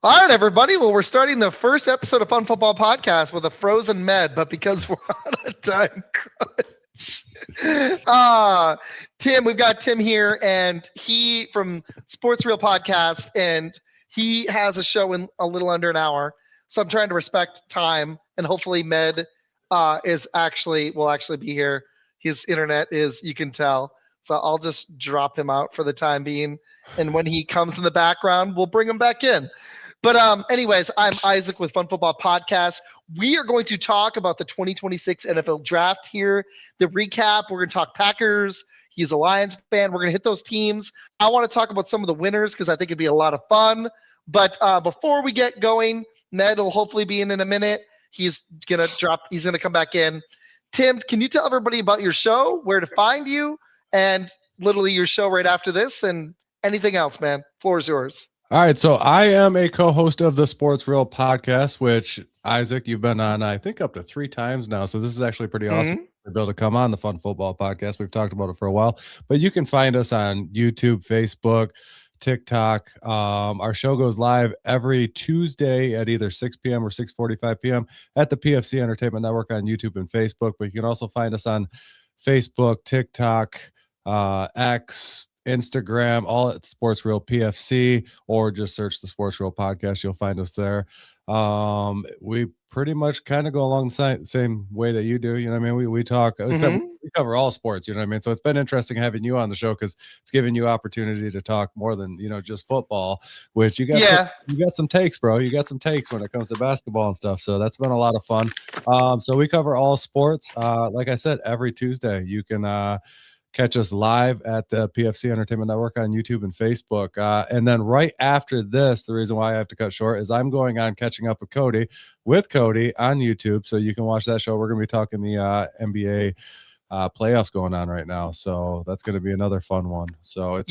All right, everybody. Well, we're starting the first episode of Fun Football Podcast with a frozen med, but because we're on a time crunch. Tim, we've got Tim here, and he from Sports Real Podcast, and he has a show in a little under an hour. So I'm trying to respect time, and hopefully Med will actually be here. His internet is, you can tell. So I'll just drop him out for the time being, and when he comes in the background, we'll bring him back in. But anyways, I'm Izac with Fun Football Podcast. We are going to talk about the 2026 NFL Draft here. The recap, we're going to talk Packers. He's a Lions fan. We're going to hit those teams. I want to talk about some of the winners because I think it'd be a lot of fun. But before we get going, Ned will hopefully be in a minute. He's going to come back in. Tim, can you tell everybody about your show, where to find you, and literally your show right after this, and anything else, man? Floor is yours. All right, so I am a co-host of the Sports Real Podcast, which, Izac, you've been on, I think, up to 3 times now. So this is actually pretty awesome to be able to come on the Fun Football Podcast. We've talked about it for a while, but you can find us on YouTube, Facebook, TikTok. Our show goes live every Tuesday at either 6 p.m. or 6:45 p.m. at the PFC Entertainment Network on YouTube and Facebook. But you can also find us on Facebook, TikTok, X, Instagram, all at Sports Real PFC, or just search the Sports Real Podcast. You'll find us there. We pretty much kind of go along the same way that you do. You know what I mean? We talk, we cover all sports, you know what I mean? So it's been interesting having you on the show because it's giving you opportunity to talk more than, just football, which you got some takes, bro. You got some takes when it comes to basketball and stuff. So that's been a lot of fun. So we cover all sports. Like I said, every Tuesday you can, catch us live at the PFC Entertainment Network on YouTube and Facebook. And then right after this, the reason why I have to cut short is I'm going on Catching Up with Cody on YouTube. So you can watch that show. We're going to be talking the NBA playoffs going on right now. So that's going to be another fun one. So it's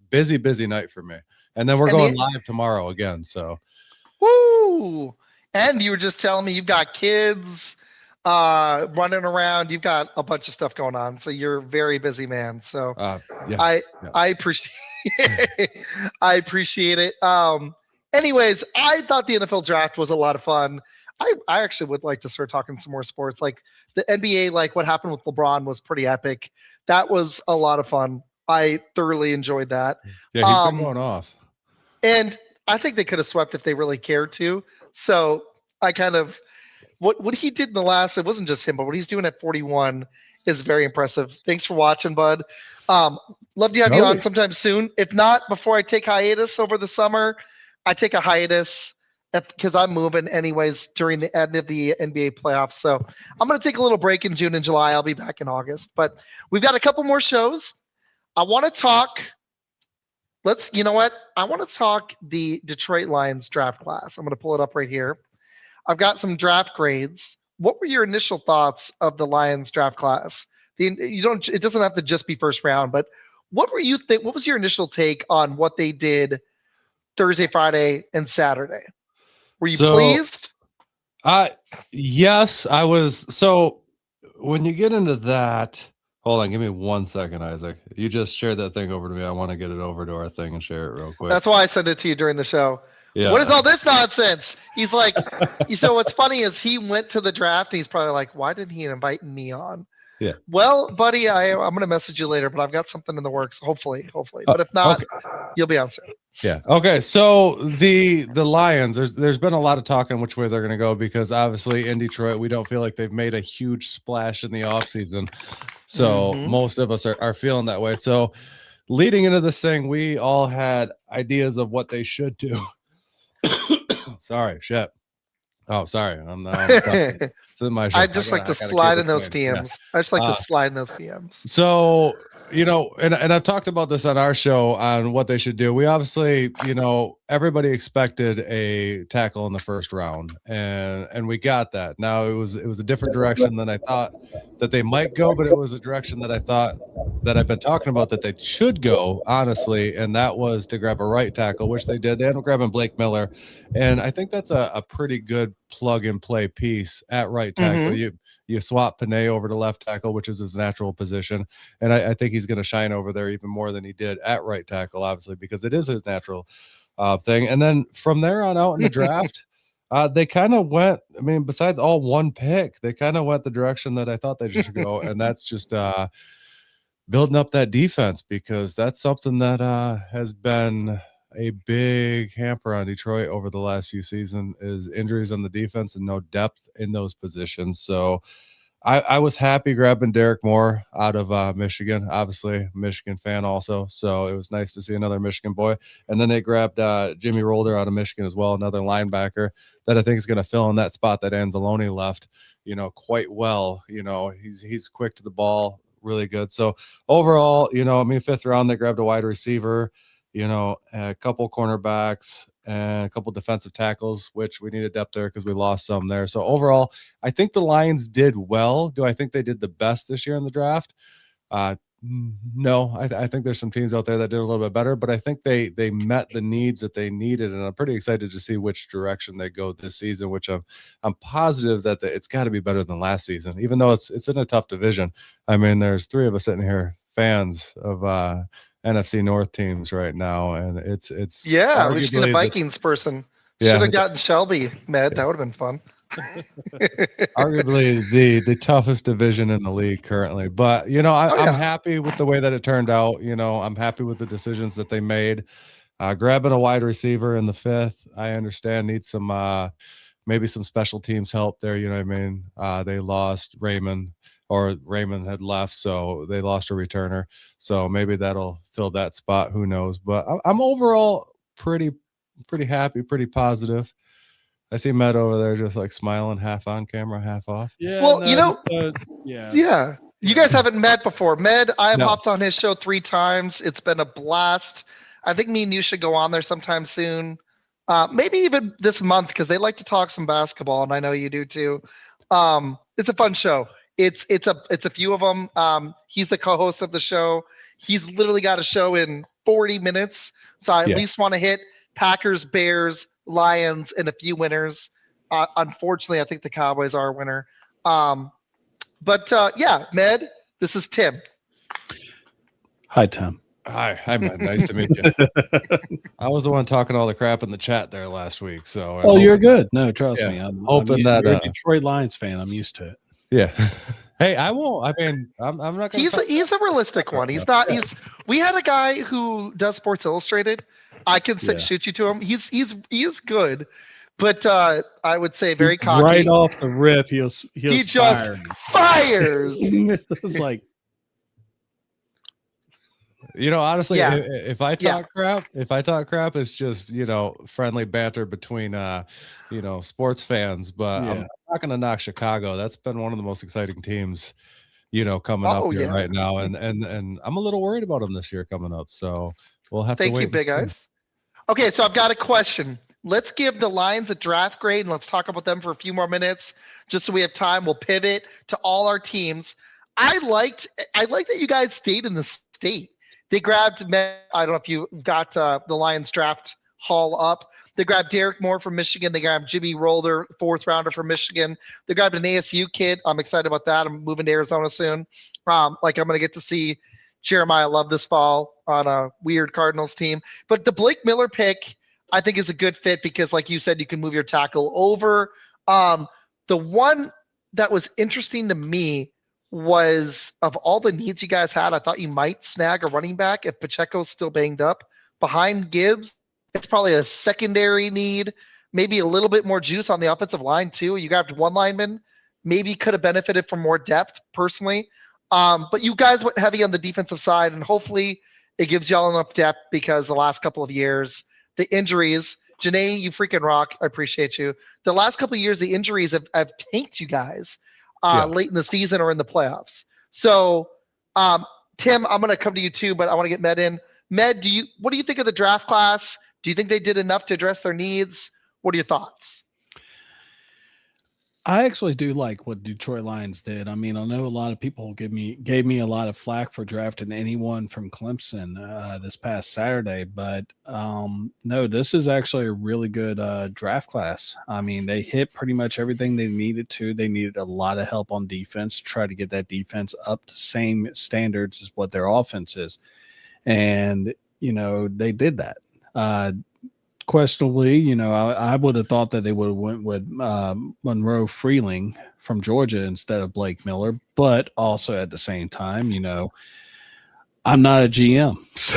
busy night for me. And then we're going live tomorrow again. So. Woo! And you were just telling me you've got kids running around. You've got a bunch of stuff going on, so you're a very busy man. So I appreciate I appreciate it. Anyways, I thought the NFL draft was a lot of fun. I actually would like to start talking some more sports, like the NBA. Like what happened with LeBron was pretty epic. That was a lot of fun. I thoroughly enjoyed that. Yeah, he's been going off, and I think they could have swept if they really cared to. So I kind of. What he did in the last, it wasn't just him, but what he's doing at 41 is very impressive. Thanks for watching, bud. Love to have you on sometime soon. If not, before I take hiatus over the summer, I take a hiatus because I'm moving anyways during the end of the NBA playoffs. So I'm going to take a little break in June and July. I'll be back in August. But we've got a couple more shows. I want to talk. You know what? I want to talk the Detroit Lions draft class. I'm going to pull it up right here. I've got some draft grades. What were your initial thoughts of the Lions draft class? It doesn't have to just be first round, but what was your initial take on what they did Thursday, Friday, and Saturday? Were you pleased? Yes, I was. So when you get into that, hold on, give me 1 second, Izac. You just shared that thing over to me. I want to get it over to our thing and share it real quick. That's why I sent it to you during the show. Yeah. What is all this nonsense? He's like, so what's funny is he went to the draft and he's probably like, why didn't he invite me on? Yeah. Well, buddy, I'm going to message you later, but I've got something in the works. Hopefully. But if not, you'll be on soon. Yeah. Okay. So the Lions, there's been a lot of talk on which way they're going to go because obviously in Detroit, we don't feel like they've made a huge splash in the offseason. So most of us are feeling that way. So leading into this thing, we all had ideas of what they should do. Sorry, shit. Oh, sorry. It's in my show. I just like to slide in those DMs. I just like to slide in those DMs. So, and I've talked about this on our show on what they should do. We obviously, everybody expected a tackle in the first round, and we got that. Now it was a different direction than I thought that they might go, but it was a direction that I thought that I've been talking about that they should go, honestly, and that was to grab a right tackle, which they did. They ended up grabbing Blake Miller, and I think that's a pretty good plug and play piece at right tackle. You swap Panay over to left tackle, which is his natural position, and I think he's going to shine over there even more than he did at right tackle, obviously, because it is his natural thing. And then from there on out in the draft, they kind of went, I mean, besides all one pick, they kind of went the direction that I thought they should go. And that's just building up that defense, because that's something that has been a big hamper on Detroit over the last few seasons, is injuries on the defense and no depth in those positions. So I was happy grabbing Derek Moore out of Michigan, obviously Michigan fan also. So it was nice to see another Michigan boy. And then they grabbed Jimmy Rolder out of Michigan as well, another linebacker that I think is going to fill in that spot that Anzalone left, quite well. He's quick to the ball, really good. So overall, I mean, 5th round, they grabbed a wide receiver, a couple cornerbacks and a couple defensive tackles, which we needed depth there because we lost some there. So overall, I think the Lions did well. Do I think they did the best this year in the draft? No, I think there's some teams out there that did a little bit better, but I think they met the needs that they needed, and I'm pretty excited to see which direction they go this season. Which I'm positive that it's got to be better than last season, even though it's in a tough division. I mean, there's 3 of us sitting here fans of NFC North teams right now, and it's we've seen a Vikings person. Should have gotten Shelby, Med. That would have been fun. Arguably the toughest division in the league currently, but I'm happy with the way that it turned out. I'm happy with the decisions that they made. Grabbing a wide receiver in the 5th, I understand, needs some maybe some special teams help there. You know what I mean? They lost Raymond had left, so they lost a returner. So maybe that'll fill that spot. Who knows? But I'm overall pretty happy, pretty positive. I see Med over there just like smiling, half on camera, half off. Yeah. Well, yeah. You guys haven't met before. Med, I've hopped on his show 3 times. It's been a blast. I think me and you should go on there sometime soon. Maybe even this month, because they like to talk some basketball, and I know you do too. It's a fun show. It's a few of them. He's the co-host of the show. He's literally got a show in 40 minutes. So I at least want to hit Packers, Bears, Lions, and a few winners. Unfortunately, I think the Cowboys are a winner. Med, this is Tim. Hi, Tim. Hi, Med. Nice to meet you. I was the one talking all the crap in the chat there last week. So you're good. No, trust me. I'm hoping that you're a Detroit Lions fan. I'm used to it. Yeah. Hey, I won't. I mean, I'm not going to. He's a realistic one. He's not. We had a guy who does Sports Illustrated. I can shoot you to him. He is good, but I would say very cocky. Right off the rip, he just fires. It was like, honestly, if I talk crap, it's just friendly banter between sports fans. But I'm not going to knock Chicago. That's been one of the most exciting teams, coming up here right now, and I'm a little worried about them this year coming up. So we'll have to wait. Thank you, Big Eyes. Okay, so I've got a question. Let's give the Lions a draft grade, and let's talk about them for a few more minutes, just so we have time. We'll pivot to all our teams. I liked that you guys stayed in the state. They grabbed, I don't know if you got the Lions draft haul up. They grabbed Derek Moore from Michigan. They grabbed Jimmy Rolder, 4th rounder from Michigan. They grabbed an ASU kid. I'm excited about that. I'm moving to Arizona soon. I'm going to get to see Jeremiah Love this fall on a weird Cardinals team. But the Blake Miller pick, I think, is a good fit because, like you said, you can move your tackle over. The one that was interesting to me was, of all the needs you guys had, I thought you might snag a running back if Pacheco's still banged up. Behind Gibbs, it's probably a secondary need, maybe a little bit more juice on the offensive line too. You grabbed one lineman, maybe could have benefited from more depth personally. But you guys went heavy on the defensive side, and hopefully it gives y'all enough depth because the last couple of years, the injuries, Janae, you freaking rock. I appreciate you. The last couple of years, the injuries have tanked you guys late in the season or in the playoffs. So, Tim, I'm going to come to you too, but I want to get Med in. Med, what do you think of the draft class? Do you think they did enough to address their needs? What are your thoughts? I actually do like what Detroit Lions did. I mean, I know a lot of people gave me a lot of flack for drafting anyone from Clemson this past Saturday, but no, this is actually a really good draft class. I mean, they hit pretty much everything they needed to. They needed a lot of help on defense, try to get that defense up to same standards as what their offense is. And, they did that. questionably, you know, I would have thought that they would have went with Monroe Freeling from Georgia instead of Blake Miller. But also at the same time, you know, I'm not a GM. So,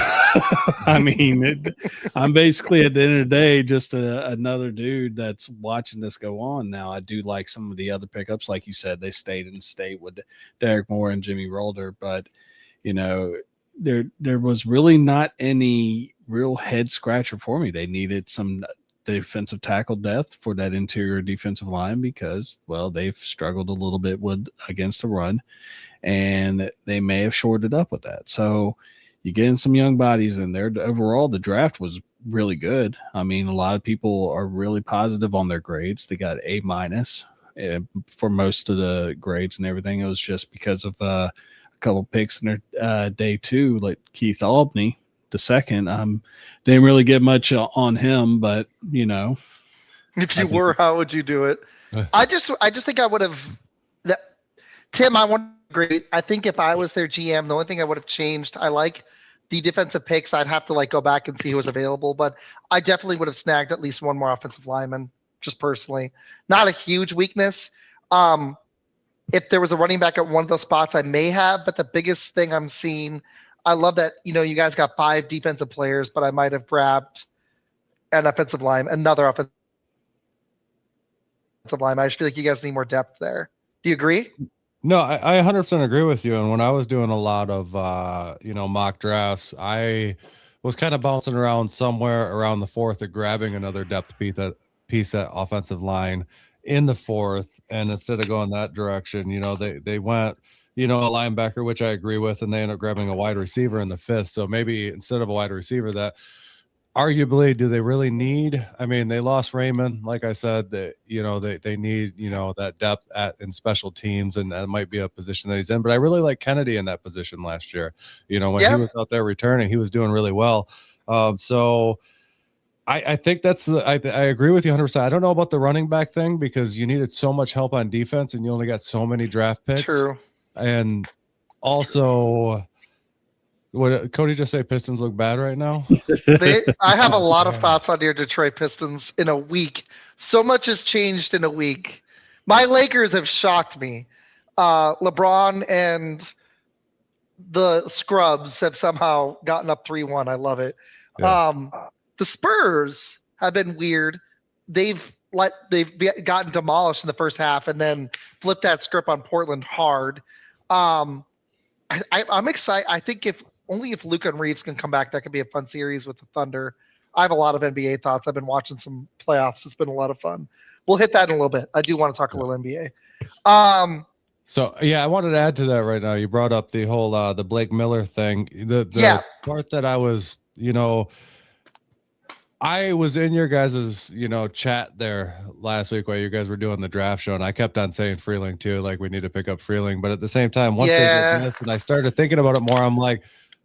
I mean, I'm basically at the end of the day just another dude that's watching this go on. Now, I do like some of the other pickups. Like you said, they stayed in state with Derek Moore and Jimmy Rolder. But, you know, there was really not any real head scratcher for me. They needed some defensive tackle depth for that interior defensive line because, well, they've struggled a little bit against the run. And they may have shored it up with that. So you get in some young bodies in there. Overall, the draft was really good. I mean, a lot of people are really positive on their grades. They got A- for most of the grades and everything. It was just because of a couple picks in their day two, like Keith Albany, the second. Didn't really get much on him, but you know, if you were, how would you do it? I just think I would have. Tim, I want. Great. I think if I was their GM, the only thing I would have changed, I like the defensive picks. I'd have to like go back and see who was available, but I definitely would have snagged at least one more offensive lineman, just personally. Not a huge weakness. If there was a running back at one of those spots, I may have, but the biggest thing I'm seeing, I love that, you know, you guys got 5 defensive players, but I might have grabbed an offensive line, another offensive line. I just feel like you guys need more depth there. Do you agree? No, I 100% agree with you. And when I was doing a lot of, mock drafts, I was kind of bouncing around somewhere around the 4th or grabbing another depth piece at offensive line in the 4th. And instead of going that direction, you know, they went, you know, a linebacker, which I agree with, and they ended up grabbing a wide receiver in the 5th. So maybe instead of a wide receiver that arguably, do they really need? I mean, they lost Raymond, like I said, that they need that depth in special teams, and that might be a position that he's in. But I really like Kennedy in that position last year. You know, when he was out there returning, he was doing really well. So I think I agree with you 100%. I don't know about the running back thing because you needed so much help on defense, and you only got so many draft picks. True. And also. What Cody just say? Pistons look bad right now. I have a lot of thoughts on your Detroit Pistons in a week. So much has changed in a week. My Lakers have shocked me. LeBron and the Scrubs have somehow gotten up 3-1. I love it. Yeah. The Spurs have been weird. They've gotten demolished in the first half and then flipped that script on Portland hard. I'm excited. I think if Luka and Reeves can come back, that could be a fun series with the Thunder. I have a lot of NBA thoughts. I've been watching some playoffs. It's been a lot of fun. We'll hit that in a little bit. I do want to talk a little NBA. So yeah, I wanted to add to that right now. You brought up the whole the Blake Miller thing. The part that I was, I was in your guys' chat there last week while you guys were doing the draft show, and I kept on saying Freeling too, like we need to pick up Freeling. But at the same time, once they did this, and I started thinking about it more, I'm like,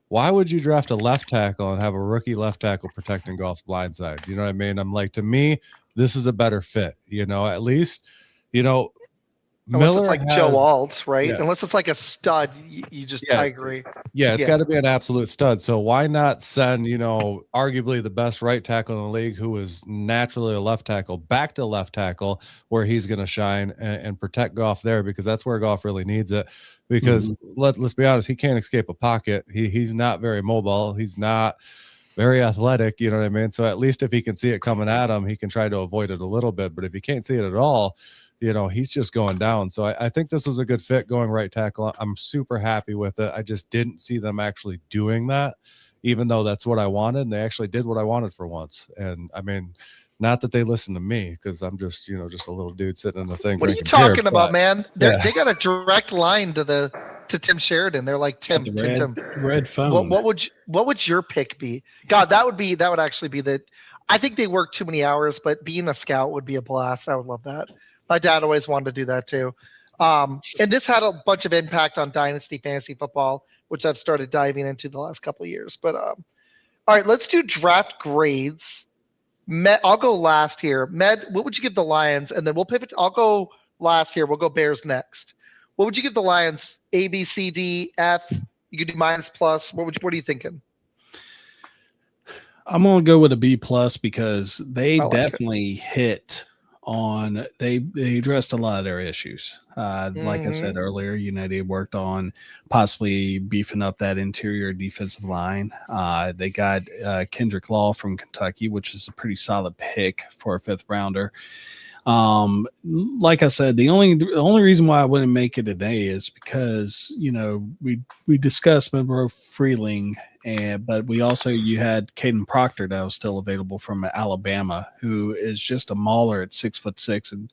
why would you draft a left tackle and have a rookie left tackle protecting Goff's blind side? You know what I mean? I'm like, to me, this is a better fit. At least, Unless it's like Joe Alt, right? Yeah. Unless it's like a stud, I agree. Yeah, it's got to be an absolute stud. So why not send, arguably the best right tackle in the league, who is naturally a left tackle, back to left tackle where he's going to shine and protect Goff there, because that's where Goff really needs it. Because let's be honest, he can't escape a pocket. He's not very mobile. He's not very athletic. You know what I mean? So at least if he can see it coming at him, he can try to avoid it a little bit. But if he can't see it at all, he's just going down. So I think this was a good fit going right tackle. I'm super happy with it. I just didn't see them actually doing that, even though that's what I wanted. And they actually did what I wanted for once. And I mean, not that they listen to me, because I'm just, just a little dude sitting in the thing. What are you talking about, man? They got a direct line to Tim Sheridan. They're like, Tim. Red phone. What would your pick be? God, that would actually be I think they work too many hours, but being a scout would be a blast. I would love that. My dad always wanted to do that too. And this had a bunch of impact on Dynasty Fantasy Football, which I've started diving into the last couple of years. But all right, let's do draft grades. I'll go last here. Med, what would you give the Lions? And then we'll pivot. I'll go last here. We'll go Bears next. What would you give the Lions? A, B, C, D, F? You could do minus, plus. What are you thinking? I'm gonna go with a B plus because they I like it. definitely hit on they addressed a lot of their issues. Like I said earlier, they worked on possibly beefing up that interior defensive line. They got Kendrick Law from Kentucky, which is a pretty solid pick for a 5th rounder. Like I said, the only reason why I wouldn't make it today is because we discussed Monroe Freeling, but you had Caden Proctor that was still available from Alabama, who is just a mauler at 6'6" and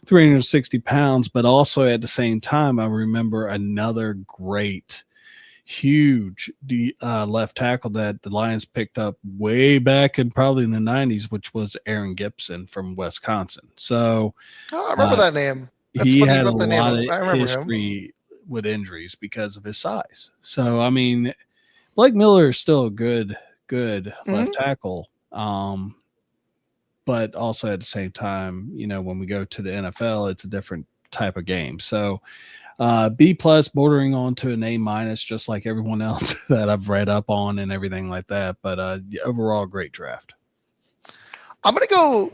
360 pounds. But also at the same time, I remember another great, huge left tackle that the Lions picked up way back in probably in the 90s, which was Aaron Gibson from Wisconsin. So I remember that name. That's he funny you had a brought the name lot up. of I remember him. history with injuries because of his size. So I mean, Blake Miller is still a good left tackle. But also at the same time, when we go to the NFL, it's a different type of game. So B plus bordering on to an A minus, just like everyone else that I've read up on and everything like that. But overall, great draft. I'm going to go,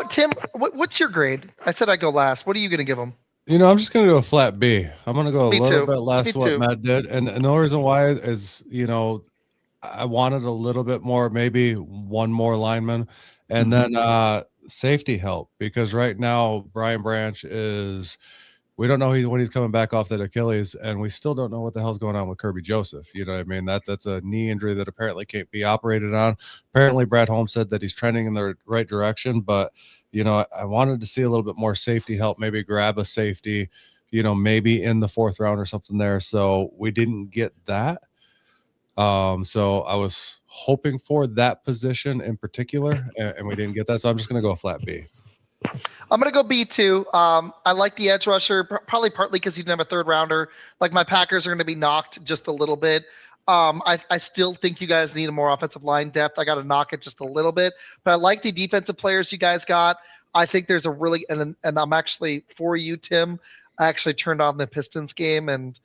Tim, what's your grade? I said I'd go last. What are you going to give him? I'm just going to go flat B. I'm going to go a little bit less Me what too. Matt did. And the reason why is, I wanted a little bit more, maybe one more lineman, and then safety help, because right now Brian Branch we don't know when he's coming back off that Achilles, and we still don't know what the hell's going on with Kirby Joseph. You know what I mean? That's a knee injury that apparently can't be operated on. Apparently Brad Holmes said that he's trending in the right direction, but I wanted to see a little bit more safety help, maybe grab a safety, maybe in the 4th round or something there. So we didn't get that. So I was hoping for that position in particular, and we didn't get that. So I'm just going to go flat B. I'm going to go B too. I like the edge rusher, probably partly because you didn't have a 3rd rounder. Like, my Packers are going to be knocked just a little bit. I still think you guys need a more offensive line depth. I got to knock it just a little bit, but I like the defensive players you guys got. I think there's a really, and I'm actually for you, Tim. I actually turned on the Pistons game, and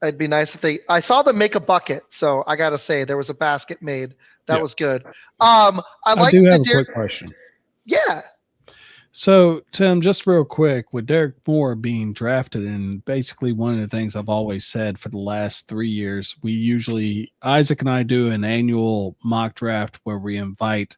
it'd be nice if I saw them make a bucket. So I got to say there was a basket made. That was good. I do have a quick question. Yeah. So, Tim, just real quick, with Derek Moore being drafted, and basically one of the things I've always said for the last 3 years, Izac and I do an annual mock draft where we invite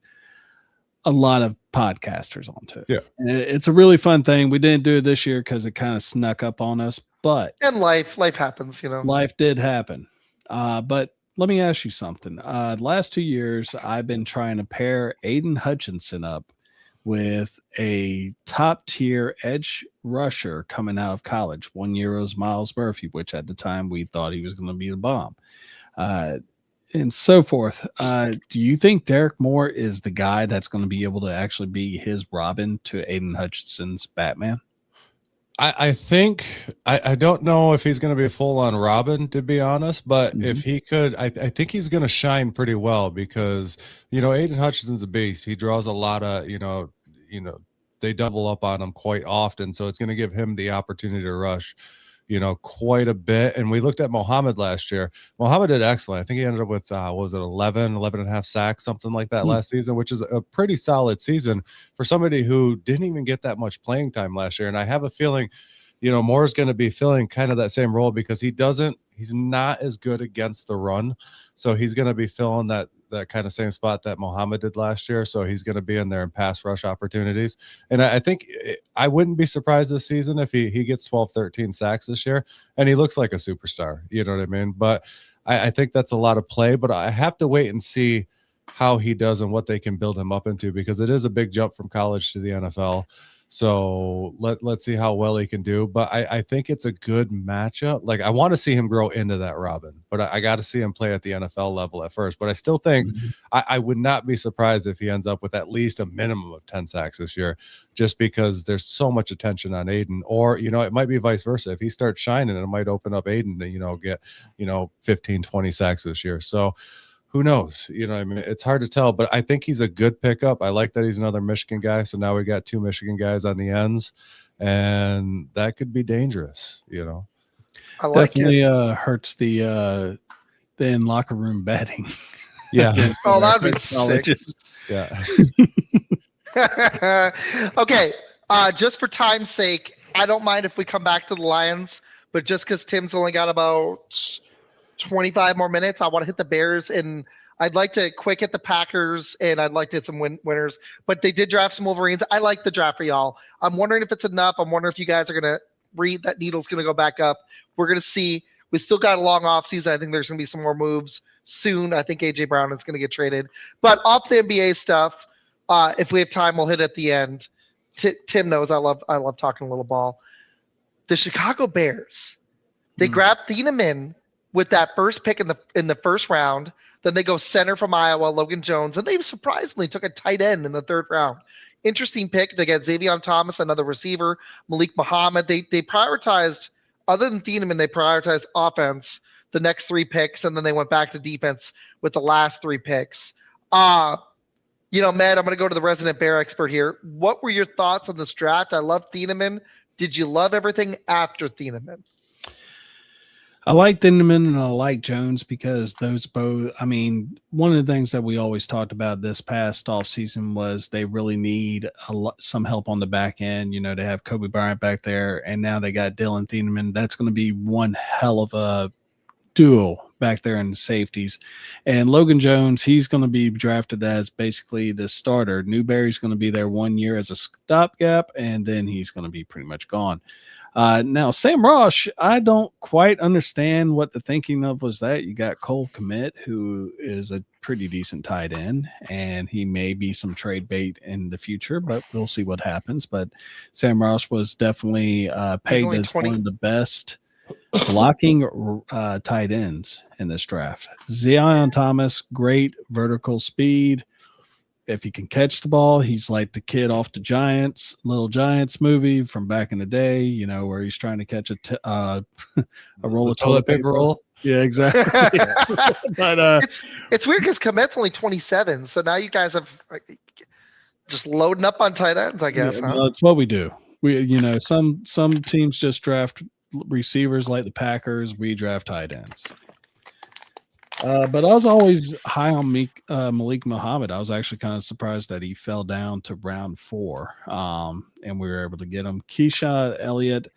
a lot of podcasters onto it. Yeah. And it's a really fun thing. We didn't do it this year because it kind of snuck up on us, but life happens, Life did happen. But let me ask you something. Last 2 years, I've been trying to pair Aiden Hutchinson up with a top-tier edge rusher coming out of college. 1 year was Miles Murphy, which at the time we thought he was going to be the bomb, and so forth. Do you think Derek Moore is the guy that's going to be able to actually be his Robin to Aiden Hutchinson's Batman? I think I don't know if he's going to be a full-on Robin, to be honest, but if he could, I think he's going to shine pretty well, because Aiden Hutchinson's a beast. He draws a lot of they double up on him quite often, so it's going to give him the opportunity to rush quite a bit. And we looked at Mohammed last year. Mohammed did excellent. I think he ended up with 11 and a half sacks, something like that last season, which is a pretty solid season for somebody who didn't even get that much playing time last year. And I have a feeling Moore's going to be filling kind of that same role, because he's not as good against the run, so he's going to be filling that kind of same spot that Mohammed did last year. So he's going to be in there in pass rush opportunities. And I think I wouldn't be surprised this season if he gets 12, 13 sacks this year, and he looks like a superstar. You know what I mean? But I think that's a lot of play, but I have to wait and see how he does and what they can build him up into, because it is a big jump from college to the NFL. So let's see how well he can do. But I think it's a good matchup. Like, I want to see him grow into that Robin, but I got to see him play at the NFL level at first. But I still think I would not be surprised if he ends up with at least a minimum of 10 sacks this year, just because there's so much attention on Aiden. Or, it might be vice versa. If he starts shining, it might open up Aiden to, get, 15, 20 sacks this year. So who knows? I mean, it's hard to tell, but I think he's a good pickup. I like that he's another Michigan guy. So now we got 2 Michigan guys on the ends, and that could be dangerous. I like definitely hurts the in locker room betting. Yeah. Oh, that'd be sick. Yeah. Okay. Just for time's sake, I don't mind if we come back to the Lions, but just because Tim's only got about 25 more minutes, I want to hit the Bears, and I'd like to quick hit the Packers, and I'd like to hit some winners. But they did draft some Wolverines. I like the draft for y'all. I'm wondering if it's enough. I'm wondering if you guys are going to read that needle's going to go back up. We're going to see. We still got a long offseason. I think there's going to be some more moves soon. I think A.J. Brown is going to get traded. But off the NBA stuff, if we have time, we'll hit at the end. Tim knows I love talking a little ball. The Chicago Bears, they grabbed Thieneman with that first pick in the first round. Then they go center from Iowa, Logan Jones, and they surprisingly took a tight end in the third round. Interesting pick. They got Xavier Thomas, another receiver, Malik Muhammad. They prioritized, other than Thieneman, they prioritized offense the next 3 picks, and then they went back to defense with the last 3 picks. Matt, I'm going to go to the resident Bear expert here. What were your thoughts on this draft? I love Thieneman. Did you love everything after Thieneman? I like Thieneman and I like Jones because those both, one of the things that we always talked about this past offseason was they really need some help on the back end. They have Kobe Bryant back there, and now they got Dylan Thieneman. That's going to be one hell of a duo back there in the safeties. And Logan Jones, he's going to be drafted as basically the starter. Newberry's going to be there 1 year as a stopgap, and then he's going to be pretty much gone. Now, Sam Rosh, I don't quite understand what the thinking of was that. You got Cole Kmet, who is a pretty decent tight end, and he may be some trade bait in the future, but we'll see what happens. But Sam Rosh was definitely paid as one of the best blocking tight ends in this draft. Zion Thomas, great vertical speed. If he can catch the ball, he's like the kid off the Little Giants movie from back in the day, where he's trying to catch a roll of toilet paper roll. Yeah, exactly. But it's weird because Komet's only 27, so now you guys have just loading up on tight ends, I guess. Yeah, that's what we do. We, some teams just draft receivers like the Packers. We draft tight ends. But I was always high on Malik Muhammad. I was actually kind of surprised that he fell down to round 4, and we were able to get him. Keyshawn Elliott,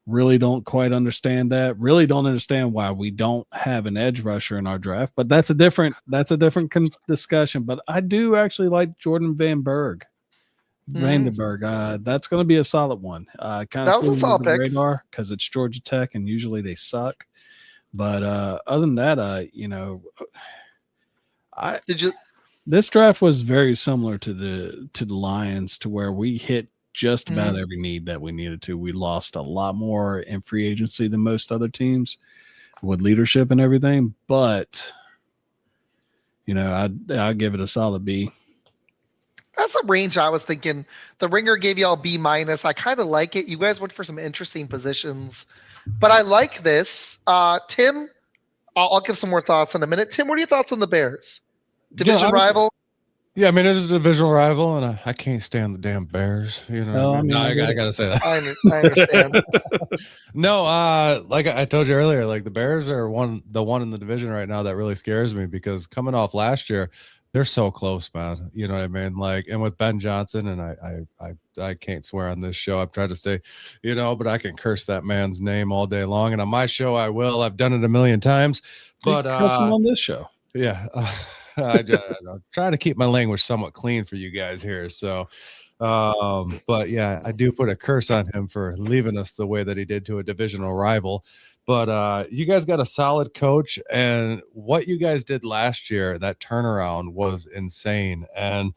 really don't quite understand that. Really don't understand why we don't have an edge rusher in our draft. But that's a different discussion. But I do actually like Jordan Vandenberg. That's going to be a solid one. Kind of was a solid pick radar because it's Georgia Tech, and usually they suck. But other than that, this draft was very similar to the Lions, to where we hit just about every need that we needed to. We lost a lot more in free agency than most other teams with leadership and everything. But I'd give it a solid B. That's a range I was thinking. The Ringer gave y'all B-. I kind of like it. You guys went for some interesting positions, but I like this. Tim, I'll give some more thoughts in a minute. Tim, what are your thoughts on the Bears? Division rival? Yeah, it is a divisional rival, and I can't stand the damn Bears. I gotta say that. I understand. No, like I told you earlier, like the Bears are the one in the division right now that really scares me, because coming off last year, they're so close, man. You know what I mean? Like, and with Ben Johnson, and I can't swear on this show. I've tried to stay, but I can curse that man's name all day long. And on my show, I will. I've done it a million times. But cuss him on this show. Yeah. I'm trying to keep my language somewhat clean for you guys here. So, but yeah, I do put a curse on him for leaving us the way that he did to a divisional rival. But you guys got a solid coach, and what you guys did last year, that turnaround was insane. And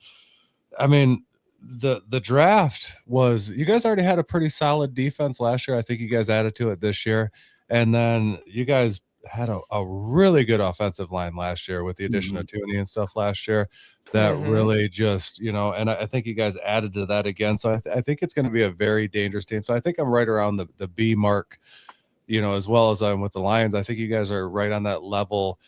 the draft was, you guys already had a pretty solid defense last year. I think you guys added to it this year. And then you guys had a really good offensive line last year with the addition of Tooney and stuff last year that really just, and I think you guys added to that again. So I think it's going to be a very dangerous team. So I think I'm right around the B mark, as well as I'm with the Lions. I think you guys are right on that level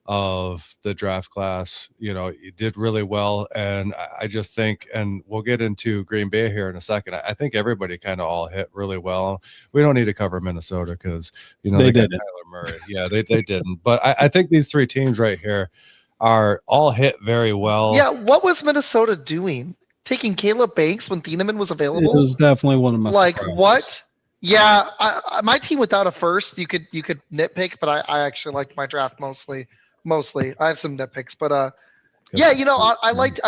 of the draft class. You did really well. And I just think, and we'll get into Green Bay here in a second, I think everybody kind of all hit really well. We don't need to cover Minnesota because, they got Kyler Murray. Yeah, they didn't. But I think these 3 teams right here, are all hit very well. Yeah, what was Minnesota doing? Taking Caleb Banks when Thieneman was It available? was definitely one of my surprises. What? Yeah, my team without a first, you could nitpick, but I actually liked my draft mostly. I have some nitpicks, but yeah, I liked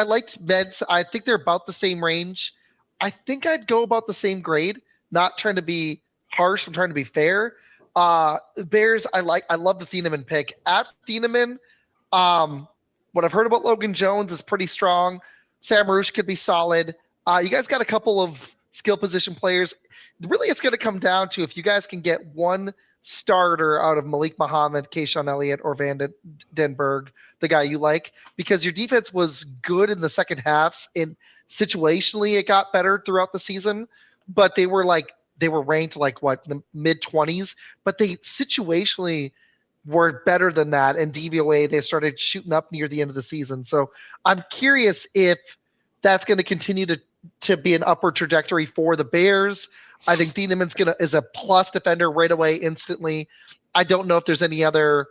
Meds. I think they're about the same range. I think I'd go about the same grade. Not trying to be harsh, I'm trying to be fair. Bears, I love the Thieneman pick. At Thieneman, what I've heard about Logan Jones is pretty strong. Sam Roosh could be solid. You guys got a couple of skill position players. Really, it's going to come down to if you guys can get one starter out of Malik Muhammad, Kayshawn Elliott, or Van Denberg, the guy you like, because your defense was good in the second halves. And situationally, it got better throughout the season, but they were ranked like the mid 20s, but they situationally were better than that. And DVOA, they started shooting up near the end of the season. So I'm curious if that's going to continue to be an upward trajectory for the Bears. I think Thieneman's is a plus defender right away, instantly. I don't know if there's any other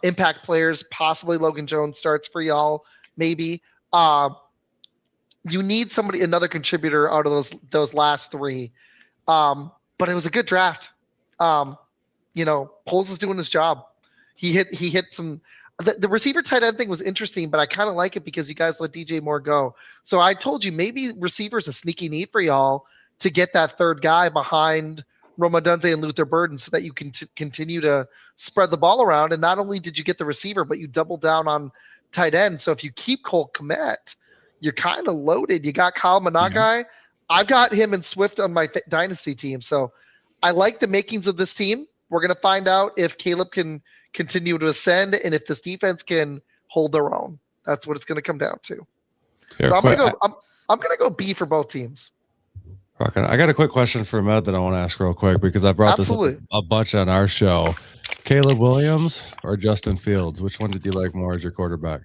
impact players. Possibly Logan Jones starts for y'all, maybe. You need another contributor out of those last three. But it was a good draft. Poles is doing his job. He hit some. The receiver tight end thing was interesting, but I kind of like it because you guys let DJ Moore go. So I told you maybe receiver's a sneaky need for y'all to get that third guy behind Roma Dunze and Luther Burden so that you can continue to spread the ball around. And not only did you get the receiver, but you doubled down on tight end. So if you keep Cole Kmet, you're kind of loaded. You got Kyle Managai. Mm-hmm. I've got him and Swift on my dynasty team. So I like the makings of this team. We're going to find out if Caleb can continue to ascend and if this defense can hold their own. That's what it's going to come down to. So I'm going to go B for both teams. I got a quick question for Med that I want to ask real quick because I brought this up a bunch on our show. Caleb Williams or Justin Fields? Which one did you like more as your quarterback?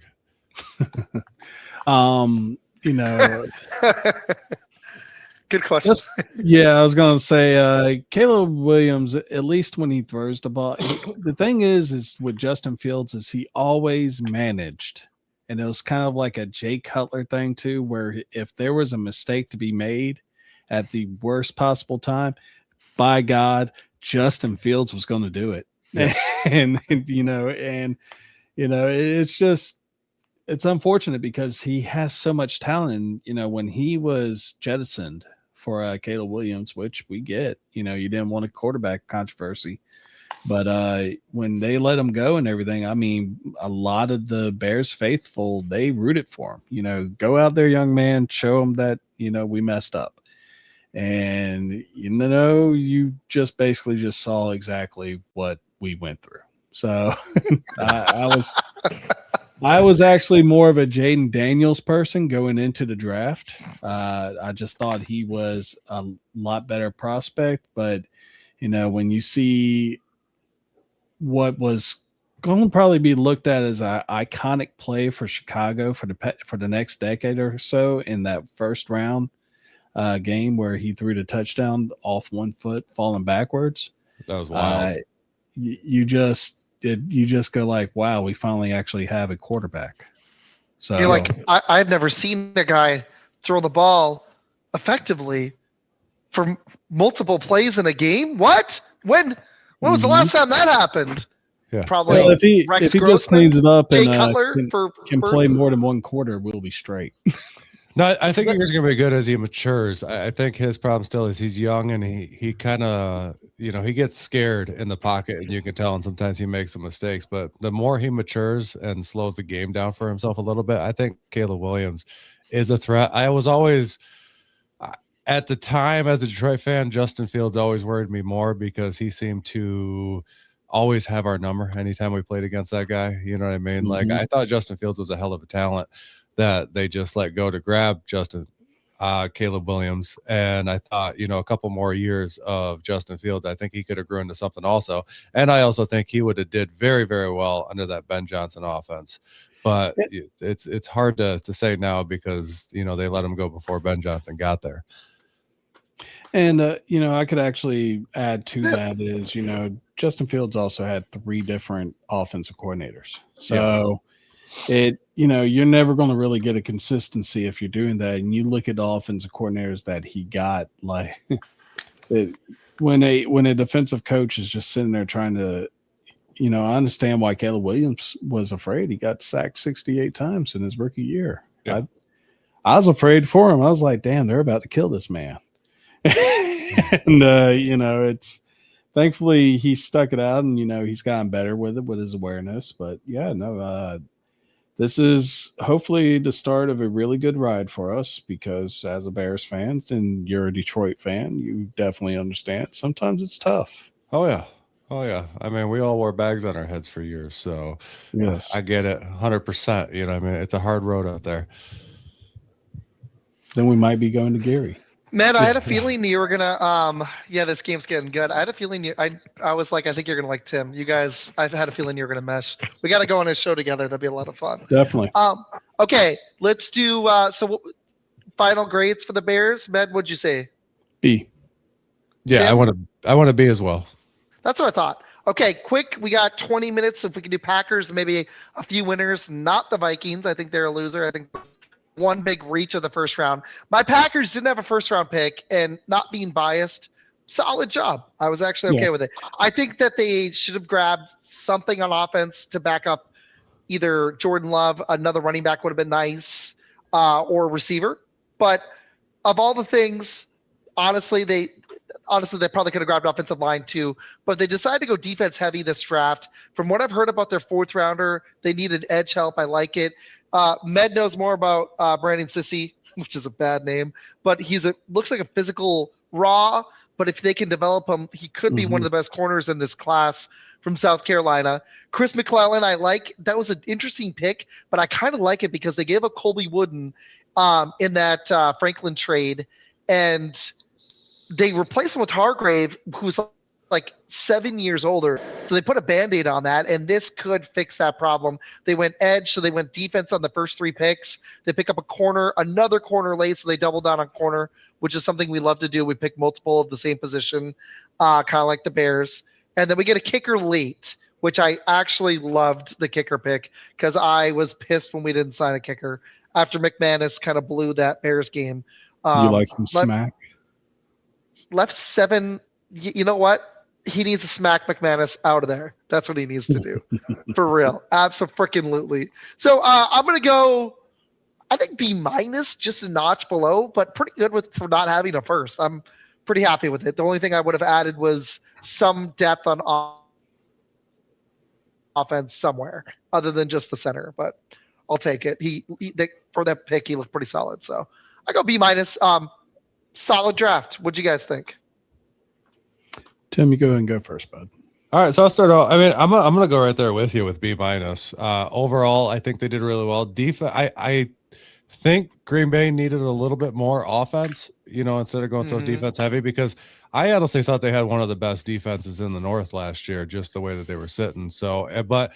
Good question. I was going to say Caleb Williams, at least when he throws the ball. The thing is with Justin Fields is he always managed. And it was kind of like a Jay Cutler thing too, where if there was a mistake to be made at the worst possible time, by God, Justin Fields was going to do it. Yeah. and it's unfortunate because he has so much talent. And, when he was jettisoned for Caleb Williams, which we get, you didn't want a quarterback controversy, but when they let him go and everything, I mean, a lot of the Bears faithful, they rooted for him, go out there, young man, show him that, we messed up. And, you just basically just saw exactly what we went through. So I was actually more of a Jaden Daniels person going into the draft. I just thought he was a lot better prospect, but when you see what was going to probably be looked at as an iconic play for Chicago for the next decade or so in that first round game where he threw the touchdown off 1 foot, falling backwards. That was wild. You just go like, wow, we finally actually have a quarterback. So you're like, I've never seen a guy throw the ball effectively for multiple plays in a game. What? When was the last time that happened? Yeah. Probably. Well, if he just cleans it up Jay and Cutler can play more than one quarter, we'll be straight. No, I think he's going to be good as he matures. I think his problem still is he's young and he kind of, he gets scared in the pocket and you can tell, and sometimes he makes some mistakes. But the more he matures and slows the game down for himself a little bit, I think Caleb Williams is a threat. I was always, at the time as a Detroit fan, Justin Fields always worried me more because he seemed to always have our number anytime we played against that guy. You know what I mean? Mm-hmm. Like, I thought Justin Fields was a hell of a talent that they just let go to grab Caleb Williams. And I thought, a couple more years of Justin Fields, I think he could have grown to something also. And I also think he would have did very, very well under that Ben Johnson offense. But it's hard to say now because, they let him go before Ben Johnson got there. And, I could actually add to that is, Justin Fields also had 3 different offensive coordinators. So you're never going to really get a consistency if you're doing that. And you look at the offensive coordinators that he got, like when a defensive coach is just sitting there trying to, I understand why Caleb Williams was afraid. He got sacked 68 times in his rookie year. Yeah. I was afraid for him. I was like, damn, they're about to kill this man. And, it's thankfully he stuck it out and, he's gotten better with it, with his awareness. But yeah, no, this is hopefully the start of a really good ride for us, because as a Bears fan and you're a Detroit fan, you definitely understand. Sometimes it's tough. Oh, yeah. Oh, yeah. I mean, we all wore bags on our heads for years. So yes, I get it 100%. It's a hard road out there. Then we might be going to Gary. Man, I had a feeling you were gonna. This game's getting good. I had a feeling I was like, I think you're gonna like Tim. You guys, I've had a feeling you're gonna mesh. We got to go on a show together. That'd be a lot of fun. Definitely. Okay, let's do. Final grades for the Bears. Med, what'd you say? B. Yeah, Tim? I want to be as well. That's what I thought. Okay, quick. We got 20 minutes. If we can do Packers, maybe a few winners. Not the Vikings. I think they're a loser. I think one big reach of the first round. My Packers didn't have a first round pick, and not being biased, solid job. I was actually okay with it. I think that they should have grabbed something on offense to back up either Jordan Love, another running back would have been nice, or receiver. But of all the things, honestly, they probably could have grabbed offensive line too, but they decided to go defense heavy this draft. From what I've heard about their fourth rounder, they needed edge help. I like it. Med knows more about Brandon Sissy, which is a bad name, but looks like a physical raw. But if they can develop him, he could be one of the best corners in this class from South Carolina. Chris McClellan, I like. That was an interesting pick, but I kind of like it because they gave up Colby Wooden in that Franklin trade, and they replaced him with Hargrave, who's like 7 years older. So they put a Band-Aid on that, and this could fix that problem. They went edge, so they went defense on the first 3 picks. They pick up another corner late, so they double down on corner, which is something we love to do. We pick multiple of the same position, kind of like the Bears. And then we get a kicker late, which I actually loved the kicker pick because I was pissed when we didn't sign a kicker after McManus kind of blew that Bears game. You like some smack? Left 7. You know what? He needs to smack McManus out of there. That's what he needs to do. For real. Absolutely. So I'm going to go, I think B minus, just a notch below, but pretty good for not having a first. I'm pretty happy with it. The only thing I would have added was some depth on offense somewhere other than just the center, but I'll take it. For that pick, he looked pretty solid. So I go B minus. Solid draft. What'd you guys think? Tim, you go ahead and go first, bud. All right, so I'll start off. I mean, I'm gonna go right there with you with B minus. Overall, I think they did really well. Defense, I think Green Bay needed a little bit more offense, instead of going so defense heavy, because I honestly thought they had one of the best defenses in the North last year, just the way that they were sitting. So, but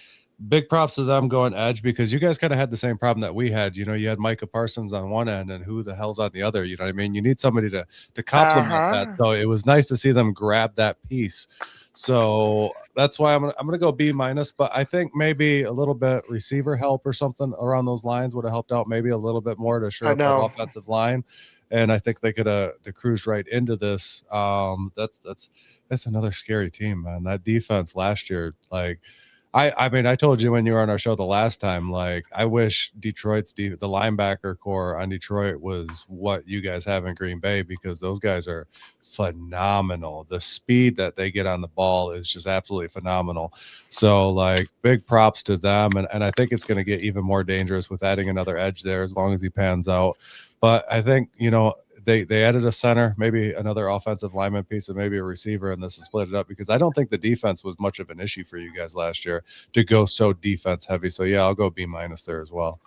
big props to them going edge, because you guys kind of had the same problem that we had. You had Micah Parsons on one end and who the hell's on the other. You know what I mean? You need somebody to complement that. So it was nice to see them grab that piece. So that's why I'm gonna go B minus. But I think maybe a little bit receiver help or something around those lines would have helped out maybe a little bit more to shore up that offensive line. And I think they could have cruised right into this. That's another scary team, man. That defense last year, like. I mean, I told you when you were on our show the last time, like, I wish Detroit's the linebacker core on Detroit was what you guys have in Green Bay, because those guys are phenomenal. The speed that they get on the ball is just absolutely phenomenal. So, like, big props to them. And I think it's going to get even more dangerous with adding another edge there as long as he pans out. But I think, they added a center, maybe another offensive lineman piece, and maybe a receiver, and this is split it up, because I don't think the defense was much of an issue for you guys last year to go so defense heavy. So yeah, I'll go B minus there as well.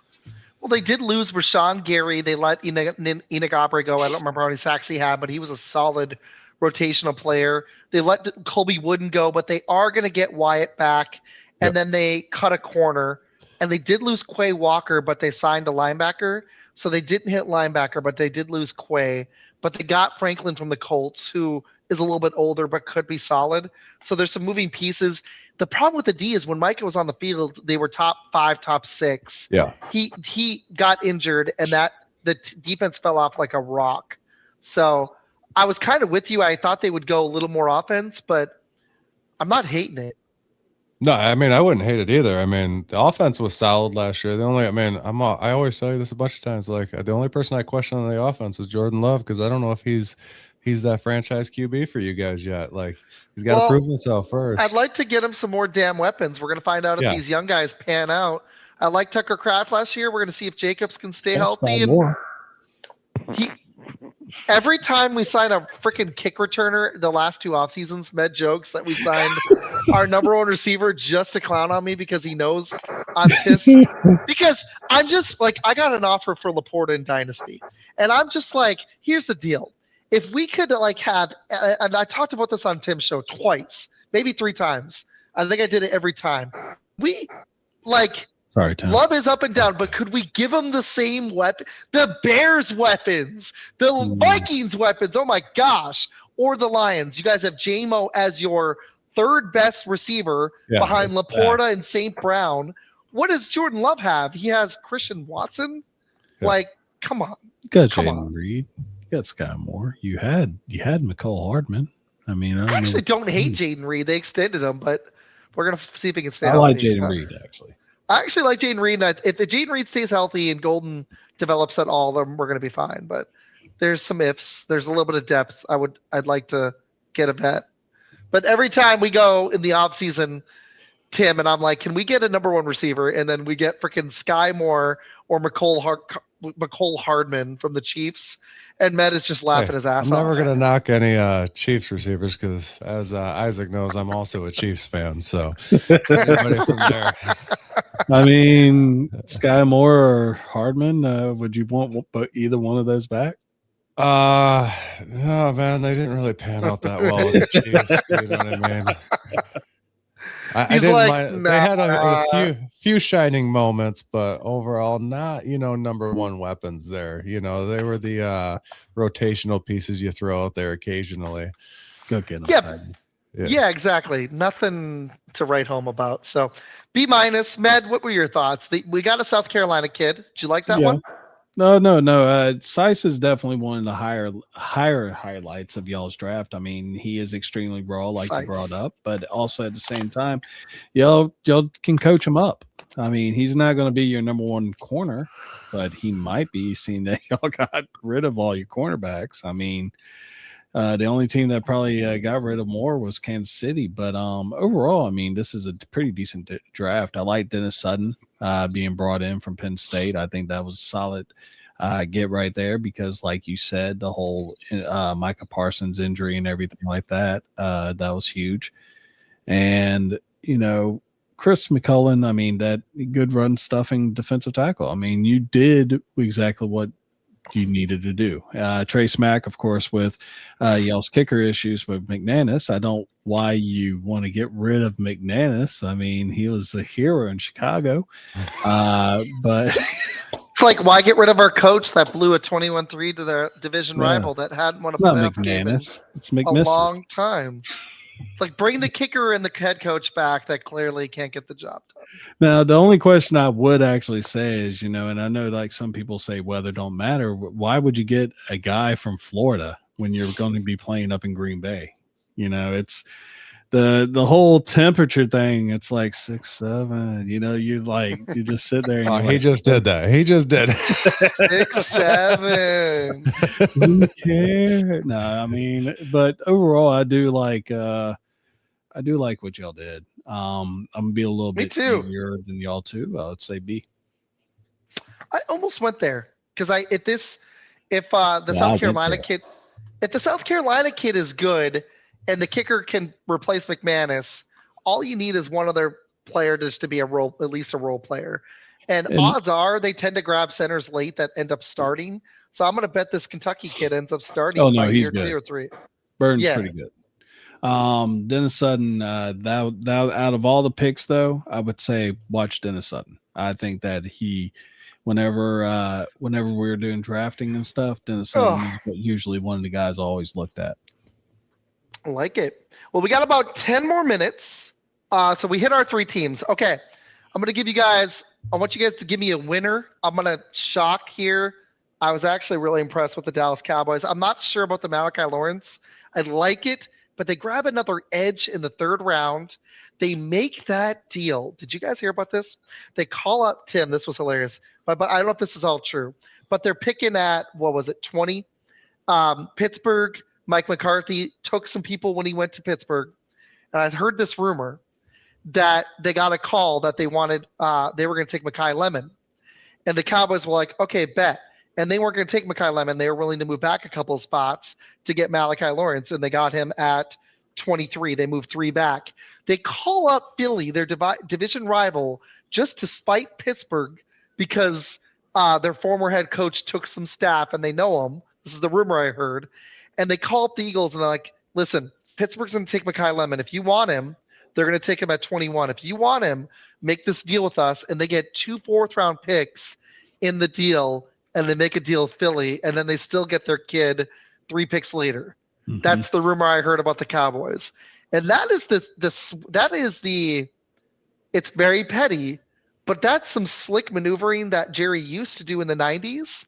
Well, they did lose Rashawn Gary. They let Enoch Aubrey go. I don't remember how many sacks he had, but he was a solid rotational player. They let Colby Wooden go, but they are going to get Wyatt back, and then they cut a corner. And they did lose Quay Walker, but they signed a linebacker. So they didn't hit linebacker, but they did lose Quay. But they got Franklin from the Colts, who is a little bit older but could be solid. So there's some moving pieces. The problem with the D is when Micah was on the field, they were top 5, top 6. Yeah. He got injured, and the defense fell off like a rock. So I was kind of with you. I thought they would go a little more offense, but I'm not hating it. No, I mean, I wouldn't hate it either. I mean, the offense was solid last year. I always tell you this a bunch of times. Like, the only person I question on the offense is Jordan Love, because I don't know if he's that franchise QB for you guys yet. Like, he's got to prove himself first. I'd like to get him some more damn weapons. We're going to find out if these young guys pan out. I like Tucker Kraft last year. We're going to see if Jacobs can stay healthy. And every time we sign a freaking kick returner, the last 2 off seasons, Med jokes that we signed our number 1 receiver just to clown on me because he knows I'm pissed. Because I'm just like, I got an offer for Laporta in Dynasty, and I'm just like, here's the deal. If we could like have, and I talked about this on Tim's show twice, maybe 3 times. I think I did it every time. Sorry, Tim. Love is up and down, but could we give them the same weapon? The Bears weapons, the Vikings weapons, oh my gosh, or the Lions. You guys have J-Mo as your 3rd best receiver behind Laporta and St. Brown. What does Jordan Love have? He has Christian Watson? Yeah. Like, come on. You got Jaden Reed. You got Sky Moore. You had McCole Hardman. I mean, I actually don't hate Jaden Reed. They extended him, but we're going to see if he can stay healthy. I like Jaden Reed, actually. I actually like Jaden Reed. And if the Jaden Reed stays healthy and Golden develops at all, then we're going to be fine. But there's some ifs. There's a little bit of depth. I'd like to get a bet. But every time we go in the offseason, Tim, and I'm like, can we get a number 1 receiver? And then we get freaking Sky Moore or McCole Hardman from the Chiefs. And Med is just laughing his ass off. I'm never going to knock any Chiefs receivers because, as Isaac knows, I'm also a Chiefs fan. So anybody from there. I mean, Sky Moore or Hardman, would you want either one of those back? No, man, they didn't really pan out that well with the Chiefs. You know what I mean? I didn't mind. They had a few shining moments, but overall, not number 1 weapons there. They were the rotational pieces you throw out there occasionally. Go get them. Yeah, exactly. Nothing to write home about. So, B-. Med, what were your thoughts? We got a South Carolina kid. Did you like that one? No. Sice is definitely one of the higher highlights of y'all's draft. I mean, he is extremely raw, like you brought up, but also at the same time, y'all can coach him up. I mean, he's not going to be your number 1 corner, but he might be, seeing that y'all got rid of all your cornerbacks. I mean, the only team that probably got rid of more was Kansas City. But overall, I mean, this is a pretty decent draft. I like Dennis Sutton being brought in from Penn State. I think that was a solid get right there because, like you said, the whole Micah Parsons injury and everything like that, that was huge. And, Chris McCullen, I mean, that good run stuffing defensive tackle. I mean, you did exactly what you needed to do. Trace Mack, of course, with y'all's kicker issues with McManus. I don't why you want to get rid of McManus. I mean, he was a hero in Chicago. But it's like, why get rid of our coach that blew a 21-3 to their division rival that hadn't won a playoff game in a long time? Like, bring the kicker and the head coach back that clearly can't get the job done. Now, the only question I would actually say is, and I know like some people say weather don't matter. Why would you get a guy from Florida when you're going to be playing up in Green Bay? It's the whole temperature thing. It's like 6, 7. You just sit there. And he just did that. He just did 6, 7. Who cares? No, I mean, but overall, I do like what y'all did. I'm gonna be a little bit easier than y'all too. Let's say B. I almost went there because if the South Carolina kid is good and the kicker can replace McManus, all you need is one other player just to be at least a role player. And odds are they tend to grab centers late that end up starting. So I'm going to bet this Kentucky kid ends up starting by year 2 or 3. Burns pretty good. Dennis Sutton, that out of all the picks though, I would say watch Dennis Sutton. I think that whenever we're doing drafting and stuff, Dennis Sutton is usually one of the guys I always looked at. I like it. Well, we got about 10 more minutes. So we hit our 3 teams. Okay. I'm going to give you guys, I want you guys to give me a winner. I'm going to shock here. I was actually really impressed with the Dallas Cowboys. I'm not sure about the Malachi Lawrence. I like it, but they grab another edge in the 3rd round. They make that deal. Did you guys hear about this? They call up Tim. This was hilarious. But I don't know if this is all true. But they're picking at, 20? Pittsburgh, Mike McCarthy took some people when he went to Pittsburgh. And I heard this rumor that they got a call that they wanted, they were going to take Mekhi Lemon. And the Cowboys were like, okay, bet. And they weren't going to take Mekhi Lemon. They were willing to move back a couple of spots to get Malachi Lawrence, and they got him at 23. They moved 3 back. They call up Philly, their division rival, just to spite Pittsburgh because their former head coach took some staff and they know him. This is the rumor I heard. And they call up the Eagles and they're like, listen, Pittsburgh's going to take Mekhi Lemon. If you want him, they're going to take him at 21. If you want him, make this deal with us. And they get 2 4th-round picks in the deal, and they make a deal with Philly, and then they still get their kid 3 picks later. Mm-hmm. That's the rumor I heard about the Cowboys. And that is it's very petty, but that's some slick maneuvering that Jerry used to do in the 90s.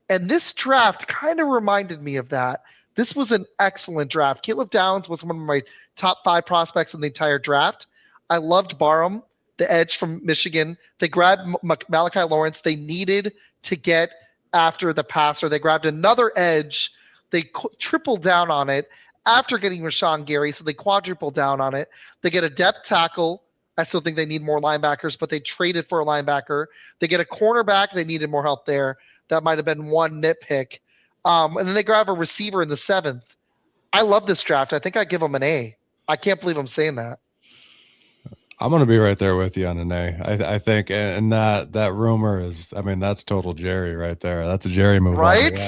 And this draft kind of reminded me of that. This was an excellent draft. Caleb Downs was one of my top 5 prospects in the entire draft. I loved Barham, the edge from Michigan. They grabbed Malachi Lawrence. They needed to get after the passer. They grabbed another edge. They tripled down on it after getting Rashawn Gary, so they quadrupled down on it. They get a depth tackle. I still think they need more linebackers, but they traded for a linebacker. They get a cornerback. They needed more help there. That might have been one nitpick. And then they grab a receiver in the 7th. I love this draft. I think I give them an A. I can't believe I'm saying that. I'm going to be right there with you on an A. I think, and that rumor is, I mean, that's total Jerry right there. That's a Jerry move. Right?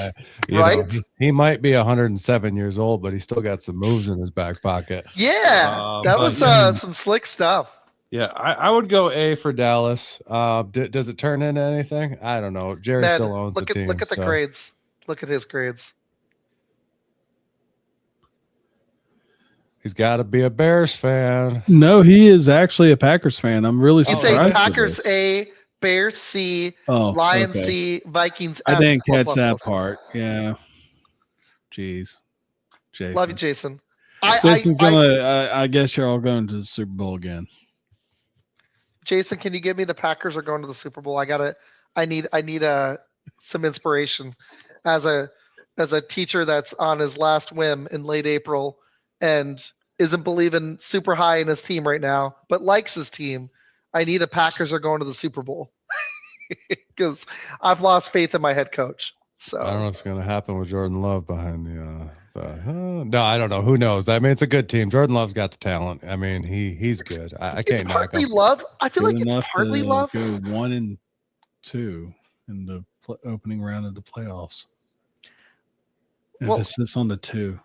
Right. He might be 107 years old, but he still got some moves in his back pocket. Yeah. That was some slick stuff. Yeah, I would go A for Dallas. Does it turn into anything? I don't know. Jerry still owns the team. Look at the grades. Look at his grades. He's got to be a Bears fan. No, he is actually a Packers fan. I'm really surprised. You say Packers A, Bears C, Lions C, Vikings F. I didn't catch that part. Yeah. Jeez. Jason. Love you, Jason. I guess you're all going to the Super Bowl again. Jason, can you give me the Packers are going to the Super Bowl? I need some inspiration as a teacher that's on his last whim in late April and isn't believing super high in his team right now, but likes his team. I need a Packers are going to the Super Bowl because I've lost faith in my head coach. So I don't know what's going to happen with Jordan Love behind no, I don't know. Who knows? I mean, it's a good team. Jordan Love's got the talent. I mean, he's good. I can't knock him. Love. I feel like it's partly love. Go 1-2 in the opening round of the playoffs. Emphasis on the 2.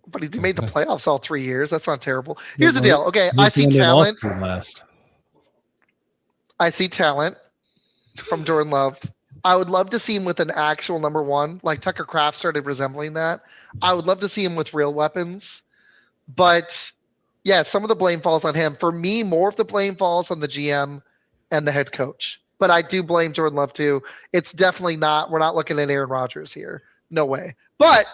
But he made the playoffs all 3 years. That's not terrible. Here's the deal. Okay, I see talent. I see talent from Jordan Love. I would love to see him with an actual number 1, like Tucker Kraft started resembling that. I would love to see him with real weapons. But, yeah, some of the blame falls on him. For me, more of the blame falls on the GM and the head coach. But I do blame Jordan Love, too. It's definitely not – we're not looking at Aaron Rodgers here. No way. But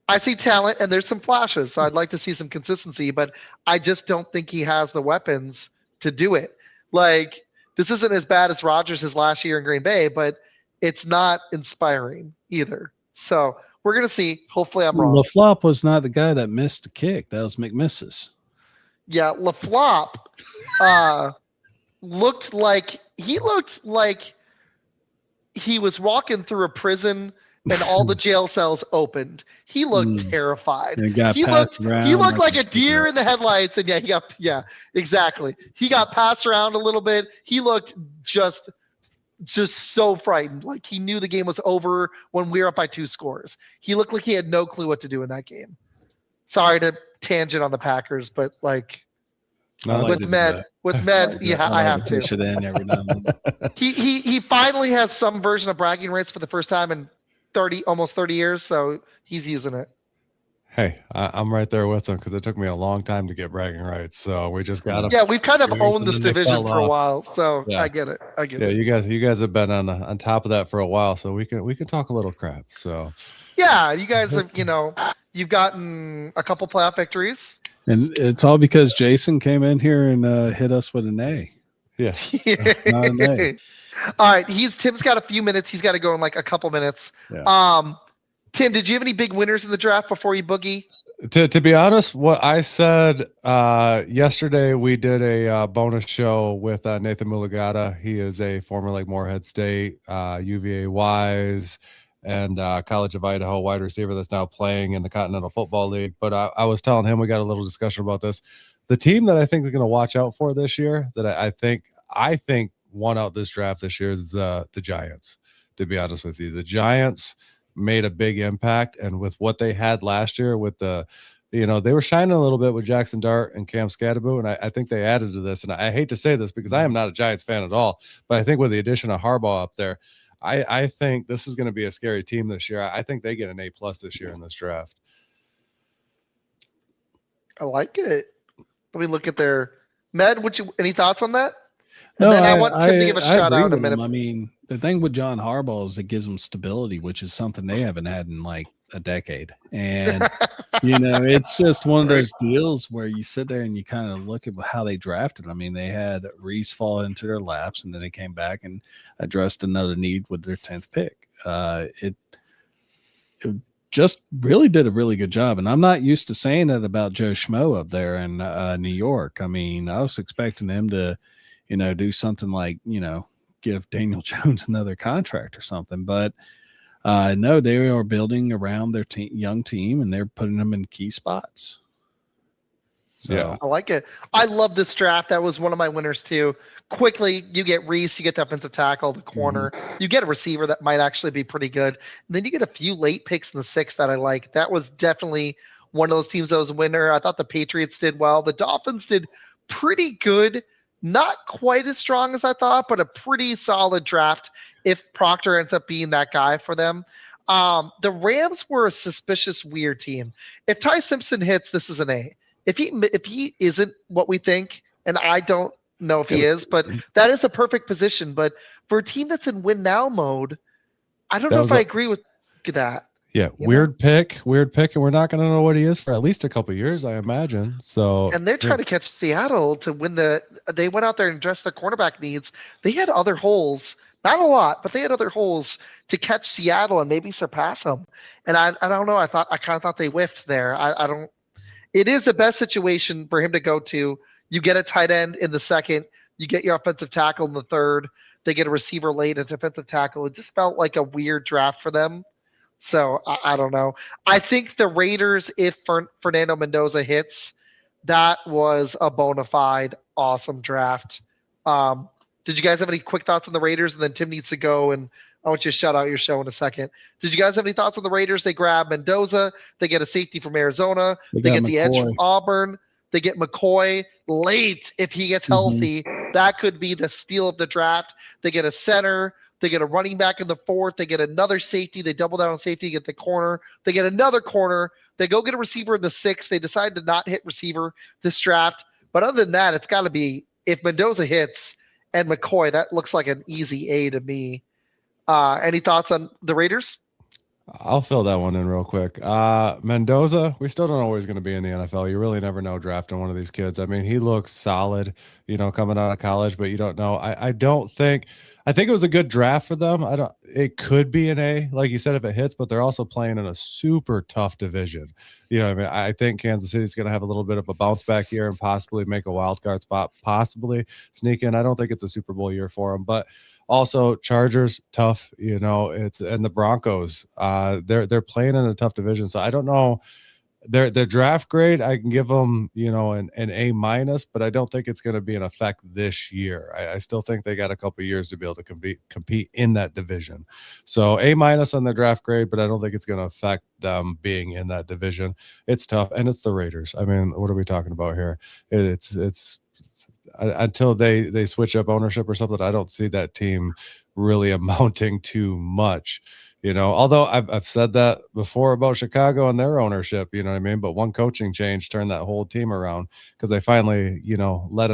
I see talent, and there's some flashes. So I'd like to see some consistency. But I just don't think he has the weapons to do it. Like – this isn't as bad as Rodgers his last year in Green Bay, but it's not inspiring either. So we're going to see. Hopefully I'm wrong. LaFlop was not the guy that missed the kick. That was McMissis. Yeah, LaFlop looked like he was walking through a prison and all the jail cells opened. He looked terrified. He looked like a deer in the headlights. And exactly. He got passed around a little bit. He looked just so frightened. Like he knew the game was over when we were up by 2 scores. He looked like he had no clue what to do in that game. Sorry to tangent on the Packers, but with Med, I have to. He finally has some version of bragging rights for the first time in almost 30 years, so he's using it. Hey, I'm right there with them because it took me a long time to get bragging rights. So we just got them. Yeah, we've kind of And owned this then they division fell for a off. while, so Yeah. I get it. I get Yeah, it. you guys have been on top of that for a while, so we can talk a little crap. So Yeah, you guys have, That's- you've gotten a couple playoff victories. And it's all because Jason came in here and hit us with an A. yeah. Not an A. All right, Tim's got a few minutes. He's got to go in like a couple minutes. Yeah. Tim, did you have any big winners in the draft before you boogie? To be honest, what I said yesterday, we did a bonus show with Nathan Mulugata. He is a former like Morehead State, UVA Wise, and College of Idaho wide receiver that's now playing in the Continental Football League. But I was telling him, we got a little discussion about this. The team that I think is going to watch out for this year, that I think won out this draft this year, is the Giants. To be honest with you, the Giants made a big impact, and with what they had last year with the they were shining a little bit with Jackson Dart and Cam Scadaboo, and I think they added to this. And I hate to say this because I am not a Giants fan at all, but I think with the addition of Harbaugh up there, I think this is going to be a scary team this year. I think they get an A+ this year in this draft. I like it. Let me look at their any thoughts on that? No, And then I want Tim to give a shout agree out in a with minute. him. I mean, the thing with John Harbaugh is it gives them stability, which is something they haven't had in like a decade. And it's just one of those deals where you sit there and you kind of look at how they drafted. I mean, they had Reese fall into their laps, and then they came back and addressed another need with their 10th pick. It just really did a really good job. And I'm not used to saying that about Joe Schmo up there in New York. I mean, I was expecting him to, do something like, give Daniel Jones another contract or something. But no, they are building around their young team, and they're putting them in key spots. So. Yeah, I like it. I love this draft. That was one of my winners too. Quickly, you get Reese, you get the offensive tackle, the corner, you get a receiver that might actually be pretty good. And then you get a few late picks in the 6th that I like. That was definitely one of those teams that was a winner. I thought the Patriots did well. The Dolphins did pretty good. Not quite as strong as I thought, but a pretty solid draft if Proctor ends up being that guy for them. The Rams were a suspicious, weird team. If Ty Simpson hits, this is an A. If he isn't what we think, and I don't know if he is, but that is a perfect position. But for a team that's in win now mode, I don't know if I agree with that. Yeah, weird pick, and we're not going to know what he is for at least a couple of years, I imagine. So, and they're trying to catch Seattle to win they went out there and addressed their cornerback needs. They had other holes, not a lot, but they had other holes to catch Seattle and maybe surpass them. And I don't know. I kind of thought they whiffed there. I don't. It is the best situation for him to go to. You get a tight end in the 2nd. You get your offensive tackle in the 3rd. They get a receiver late, a defensive tackle. It just felt like a weird draft for them. So I don't know. I think the Raiders, if Fernando Mendoza hits, that was a bona fide awesome draft. Did you guys have any quick thoughts on the Raiders? And then Tim needs to go, and I want you to shout out your show in a second. Did you guys have any thoughts on the Raiders? They grab Mendoza. They get a safety from Arizona. They get the edge from Auburn. They get McCoy late if he gets healthy. That could be the steal of the draft. They get a center. They get a running back in the 4th. They get another safety. They double down on safety, get the corner. They get another corner. They go get a receiver in the 6th. They decide to not hit receiver this draft. But other than that, it's got to be, if Mendoza hits and McCoy, that looks like an easy A to me. Any thoughts on the Raiders? I'll fill that one in real quick. Mendoza, we still don't know where he's going to be in the NFL. You really never know drafting one of these kids. I mean, he looks solid, coming out of college, but you don't know. I think it was a good draft for them. It could be an A, like you said, if it hits, but they're also playing in a super tough division. I think Kansas City's going to have a little bit of a bounce back year and possibly make a wild card spot, possibly sneak in. I don't think it's a Super Bowl year for them, but also Chargers, tough, and the Broncos, they're playing in a tough division. So I don't know. Their draft grade, I can give them, an A-, but I don't think it's going to be in effect this year. I still think they got a couple of years to be able to compete in that division. So A- on their draft grade, but I don't think it's going to affect them being in that division. It's tough, and it's the Raiders. I mean, what are we talking about here? It's until they switch up ownership or something, I don't see that team really amounting to much. Although I've said that before about Chicago and their ownership, you know what I mean? But one coaching change turned that whole team around because they finally, let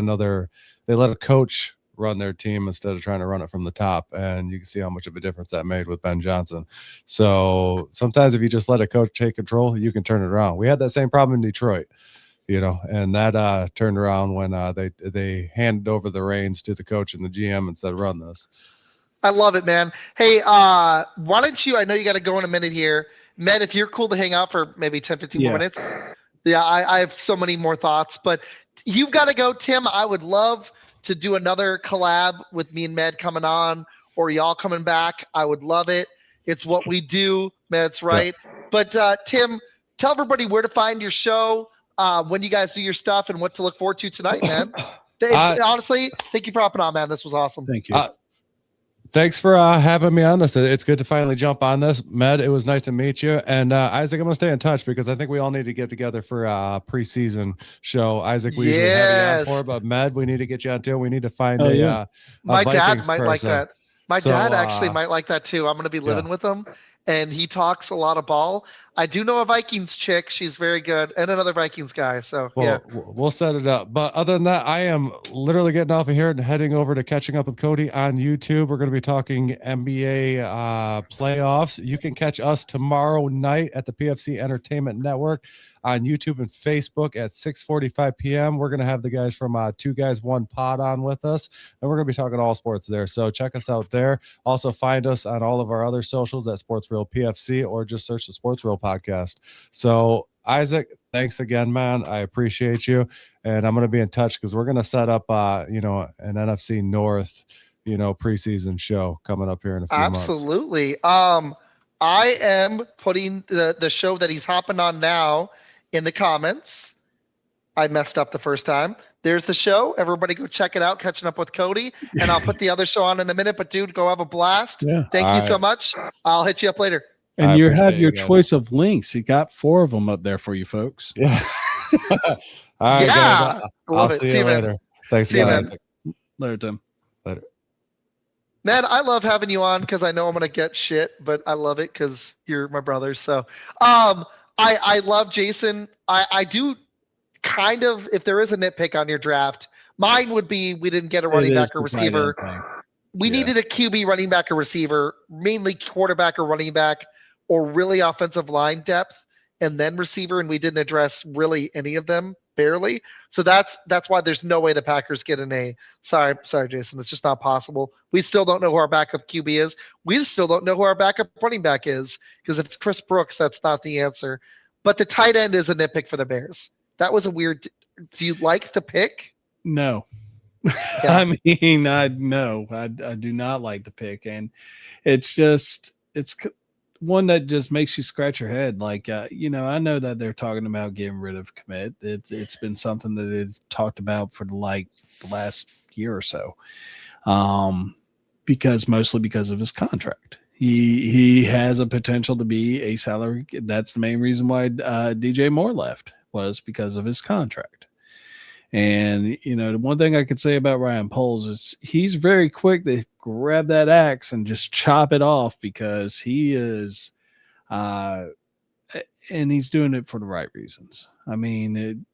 a coach run their team instead of trying to run it from the top. And you can see how much of a difference that made with Ben Johnson. So sometimes if you just let a coach take control, you can turn it around. We had that same problem in Detroit, and that turned around when they handed over the reins to the coach and the GM and said, run this. I love it, man. Hey, why don't you, I know you got to go in a minute here. Med, if you're cool to hang out for maybe 10, 15 more minutes. Yeah, I have so many more thoughts, but you've got to go, Tim. I would love to do another collab with me and Med coming on, or y'all coming back. I would love it. It's what we do. Med's right. Yeah. But Tim, tell everybody where to find your show, when you guys do your stuff, and what to look forward to tonight, man. Honestly, thank you for hopping on, man. This was awesome. Thank you. Thanks for having me on this. It's good to finally jump on this. Med, it was nice to meet you. And Isaac, I'm going to stay in touch because I think we all need to get together for a preseason show. Isaac, we usually have you on for, but Med, we need to get you on too. We need to find a my Vikings dad might person. like that. My dad actually might like that too. I'm going to be living with him, and he talks a lot of ball. I do know a Vikings chick. She's very good, and another Vikings guy. So we'll set it up. But other than that, I am literally getting off of here and heading over to Catching Up with Cody on YouTube. We're going to be talking NBA playoffs. You can catch us tomorrow night at the PFC Entertainment Network on YouTube and Facebook at 6:45 p.m. We're going to have the guys from Two Guys One Pod on with us, and we're going to be talking all sports there. So check us out there. Also find us on all of our other socials at Sports Real PFC, or just search the Sports Real Podcast. So Isaac, thanks again, man. I appreciate you, and I'm going to be in touch because we're going to set up an NFC North preseason show coming up here in a few months. Absolutely. I am putting the show that he's hopping on now in the comments. I messed up the first time. There's the show. Everybody go check it out, Catching Up with Cody. And I'll put the other show on in a minute. But, dude, go have a blast. Yeah. Thank you so much. I'll hit you up later. And you have your choice of links. You got 4 of them up there for you folks. Yeah. All right, guys. I'll see you later. Thanks, guys. Later, Tim. Later. Man, I love having you on because I know I'm going to get shit, but I love it because you're my brother. So I love Jason. I do kind of, if there is a nitpick on your draft, mine would be we didn't get a running back or receiver. We needed a QB, running back, or receiver, mainly quarterback or running back, or really offensive line depth, and then receiver, and we didn't address really any of them, barely. So that's why there's no way the Packers get an A. Sorry, Jason. It's just not possible. We still don't know who our backup QB is. We still don't know who our backup running back is, because if it's Chris Brooks, that's not the answer. But the tight end is a nitpick for the Bears. That was a weird – do you like the pick? No. Yeah. I mean, I do not like the pick. And it's one that just makes you scratch your head. Like, I know that they're talking about getting rid of Commit. It's been something that they've talked about for the last year or so, mostly because of his contract. He has a potential to be a salary. That's the main reason why DJ Moore left, was because of his contract. And, the one thing I could say about Ryan Poles is he's very quick to grab that axe and just chop it off, because he is, and he's doing it for the right reasons. I mean,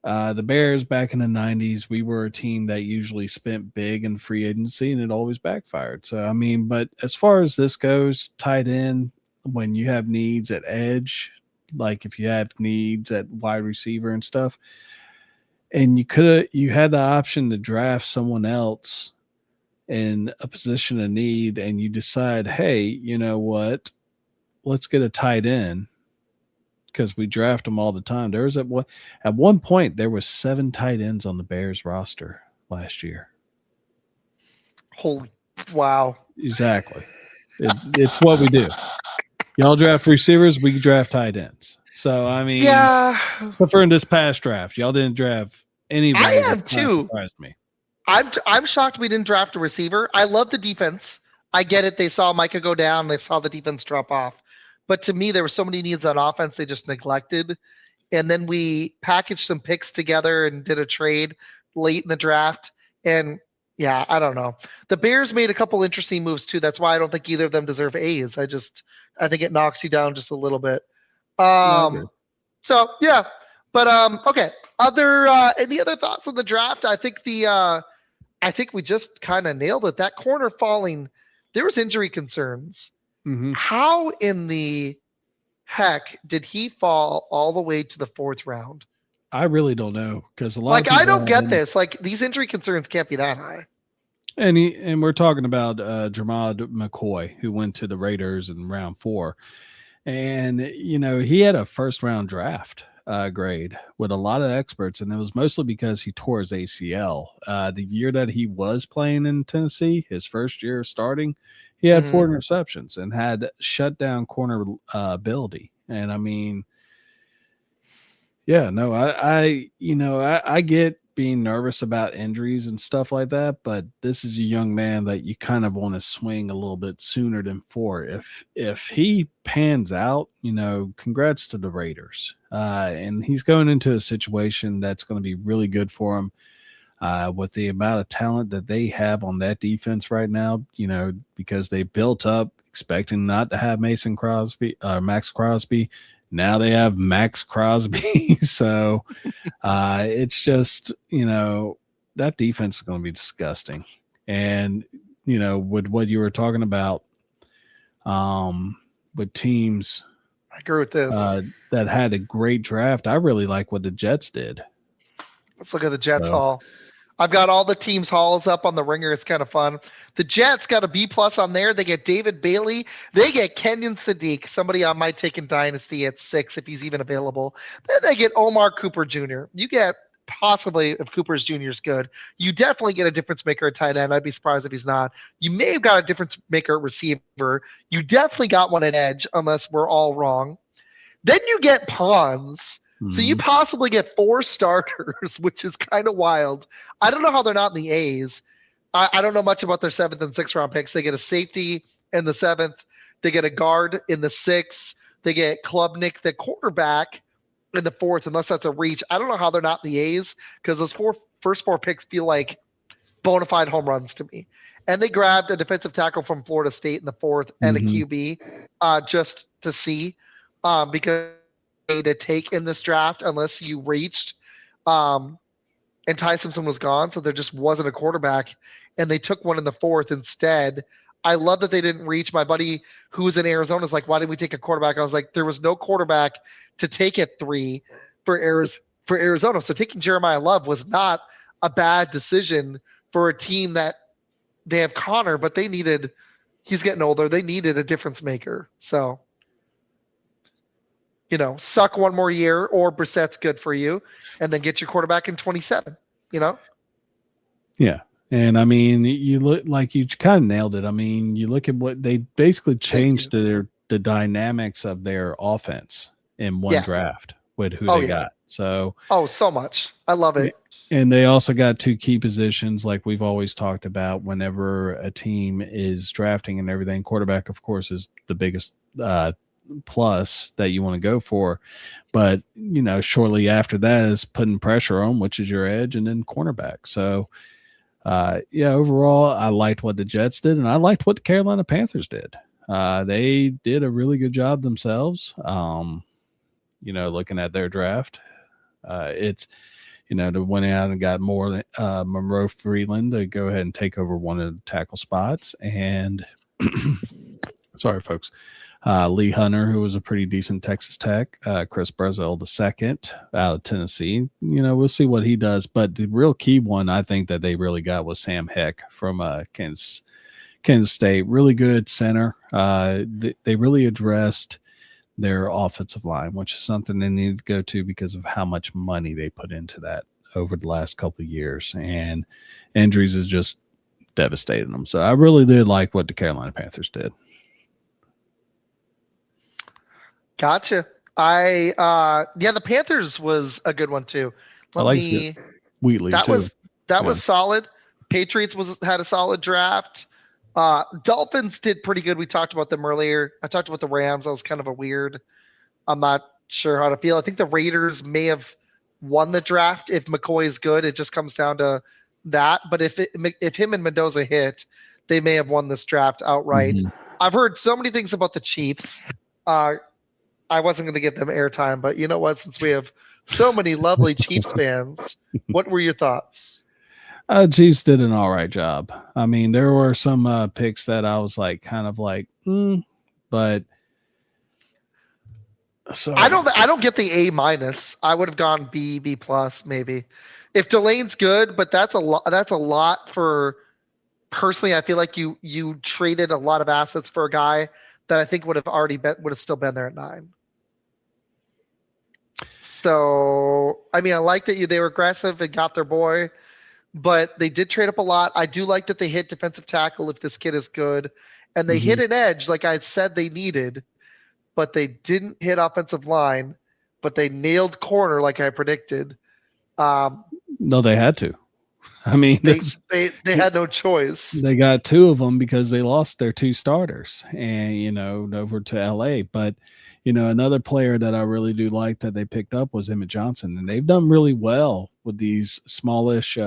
the Bears back in the 90s, we were a team that usually spent big in free agency, and it always backfired. So, I mean, but as far as this goes, tight end, when you have needs at edge, like if you have needs at wide receiver and stuff, and you had the option to draft someone else in a position of need, and you decide, hey, you know what? Let's get a tight end, because we draft them all the time. There was at one point there was 7 tight ends on the Bears roster last year. Holy wow! Exactly. It's what we do. Y'all draft receivers, we draft tight ends. So, I mean, preferring this past draft, y'all didn't draft anybody. I am too. Surprised me. I'm shocked we didn't draft a receiver. I love the defense. I get it. They saw Micah go down. They saw the defense drop off. But to me, there were so many needs on offense they just neglected. And then we packaged some picks together and did a trade late in the draft. And, Yeah, I don't know. The Bears made a couple interesting moves too. That's why I don't think either of them deserve A's. I think it knocks you down just a little bit. I agree. So yeah, but okay. Any other thoughts on the draft? I think we just kind of nailed it. That corner falling, there was injury concerns. Mm-hmm. How in the heck did he fall all the way to the 4th round? I really don't know because a lot Like of people I don't get this. Like these injury concerns can't be that high. And we're talking about Jermod McCoy, who went to the Raiders in round 4. And, he had a first round draft grade with a lot of experts. And it was mostly because he tore his ACL. The year that he was playing in Tennessee, his first year starting, he had 4 interceptions and had shut down corner ability. And I mean, yeah, no, I get being nervous about injuries and stuff like that, but this is a young man that you kind of want to swing a little bit sooner than 4. If he pans out, congrats to the Raiders. And he's going into a situation that's going to be really good for him. With the amount of talent that they have on that defense right now, because they built up expecting not to have Max Crosby. Now they have Max Crosby. So it's just, that defense is going to be disgusting. And, with what you were talking about with teams I agree with this. that had a great draft, I really like what the Jets did. Let's look at the Jets haul. I've got all the teams' hauls up on the Ringer. It's kind of fun. The Jets got a B+ on there. They get David Bailey. They get Kenyon Sadiq, somebody I might take in Dynasty at 6 if he's even available. Then they get Omar Cooper Jr. You get possibly, if Cooper's Jr. is good, you definitely get a difference maker at tight end. I'd be surprised if he's not. You may have got a difference maker at receiver. You definitely got one at edge, unless we're all wrong. Then you get pawns. So you possibly get 4 starters, which is kind of wild. I don't know how they're not in the A's. I don't know much about their 7th and 6th round picks. They get a safety in the 7th. They get a guard in the 6th. They get Klubnik, the quarterback, in the 4th, unless that's a reach. I don't know how they're not in the A's because those first 4 picks feel like bona fide home runs to me. And they grabbed a defensive tackle from Florida State in the 4th and a QB just to see because to take in this draft unless you reached and Ty Simpson was gone, so there just wasn't a quarterback, and they took one in the 4th instead. I love that they didn't reach. My buddy who was in Arizona is like, why didn't we take a quarterback? I was like, there was no quarterback to take at 3 for Arizona, so taking Jeremiah Love was not a bad decision for a team that they have Connor, but he's getting older, they needed a difference maker. So suck one more year, or Brissett's good for you, and then get your quarterback in 27, Yeah. And I mean, you look like you kind of nailed it. I mean, you look at what they basically changed the dynamics of their offense in one draft with who they got. So, so much. I love it. And they also got 2 key positions, like we've always talked about whenever a team is drafting and everything. Quarterback, of course, is the biggest plus that you want to go for, but shortly after that is putting pressure on, which is your edge, and then cornerback. So overall I liked what the Jets did, and I liked what the Carolina Panthers did. They did a really good job themselves. Looking at their draft, it's they went out and got more Monroe Freeland to go ahead and take over one of the tackle spots, and sorry folks, Lee Hunter, who was a pretty decent Texas Tech, Chris Brazel II out of Tennessee. We'll see what he does. But the real key one I think that they really got was Sam Heck from Kansas State. Really good center. They really addressed their offensive line, which is something they need to go to because of how much money they put into that over the last couple of years. And injuries is just devastating them. So I really did like what the Carolina Panthers did. Gotcha. The Panthers was a good one too. Wheatley that was solid. Patriots had a solid draft. Dolphins did pretty good. We talked about them earlier. I talked about the Rams. That was kind of a weird. I'm not sure how to feel. I think the Raiders may have won the draft if McCoy is good. It just comes down to that. But if him and Mendoza hit, they may have won this draft outright. Mhm. I've heard so many things about the Chiefs. I wasn't going to give them airtime, but you know what? Since we have so many lovely Chiefs fans, what were your thoughts? Chiefs did an all right job. I mean, there were some picks that I was like, kind of like, but so I don't get the A-. I would have gone B plus maybe. If Delane's good, but that's a lot. That's a lot for. Personally, I feel like you traded a lot of assets for a guy that I think would have still been there at 9. So I mean, I like that they were aggressive and got their boy, but they did trade up a lot. I do like that they hit defensive tackle if this kid is good, and they hit an edge like I said they needed, but they didn't hit offensive line, but they nailed corner like I predicted. No, they had to. I mean, they had no choice. They got 2 of them because they lost their 2 starters and, over to LA. But, another player that I really do like that they picked up was Emmett Johnson. And they've done really well with these smallish.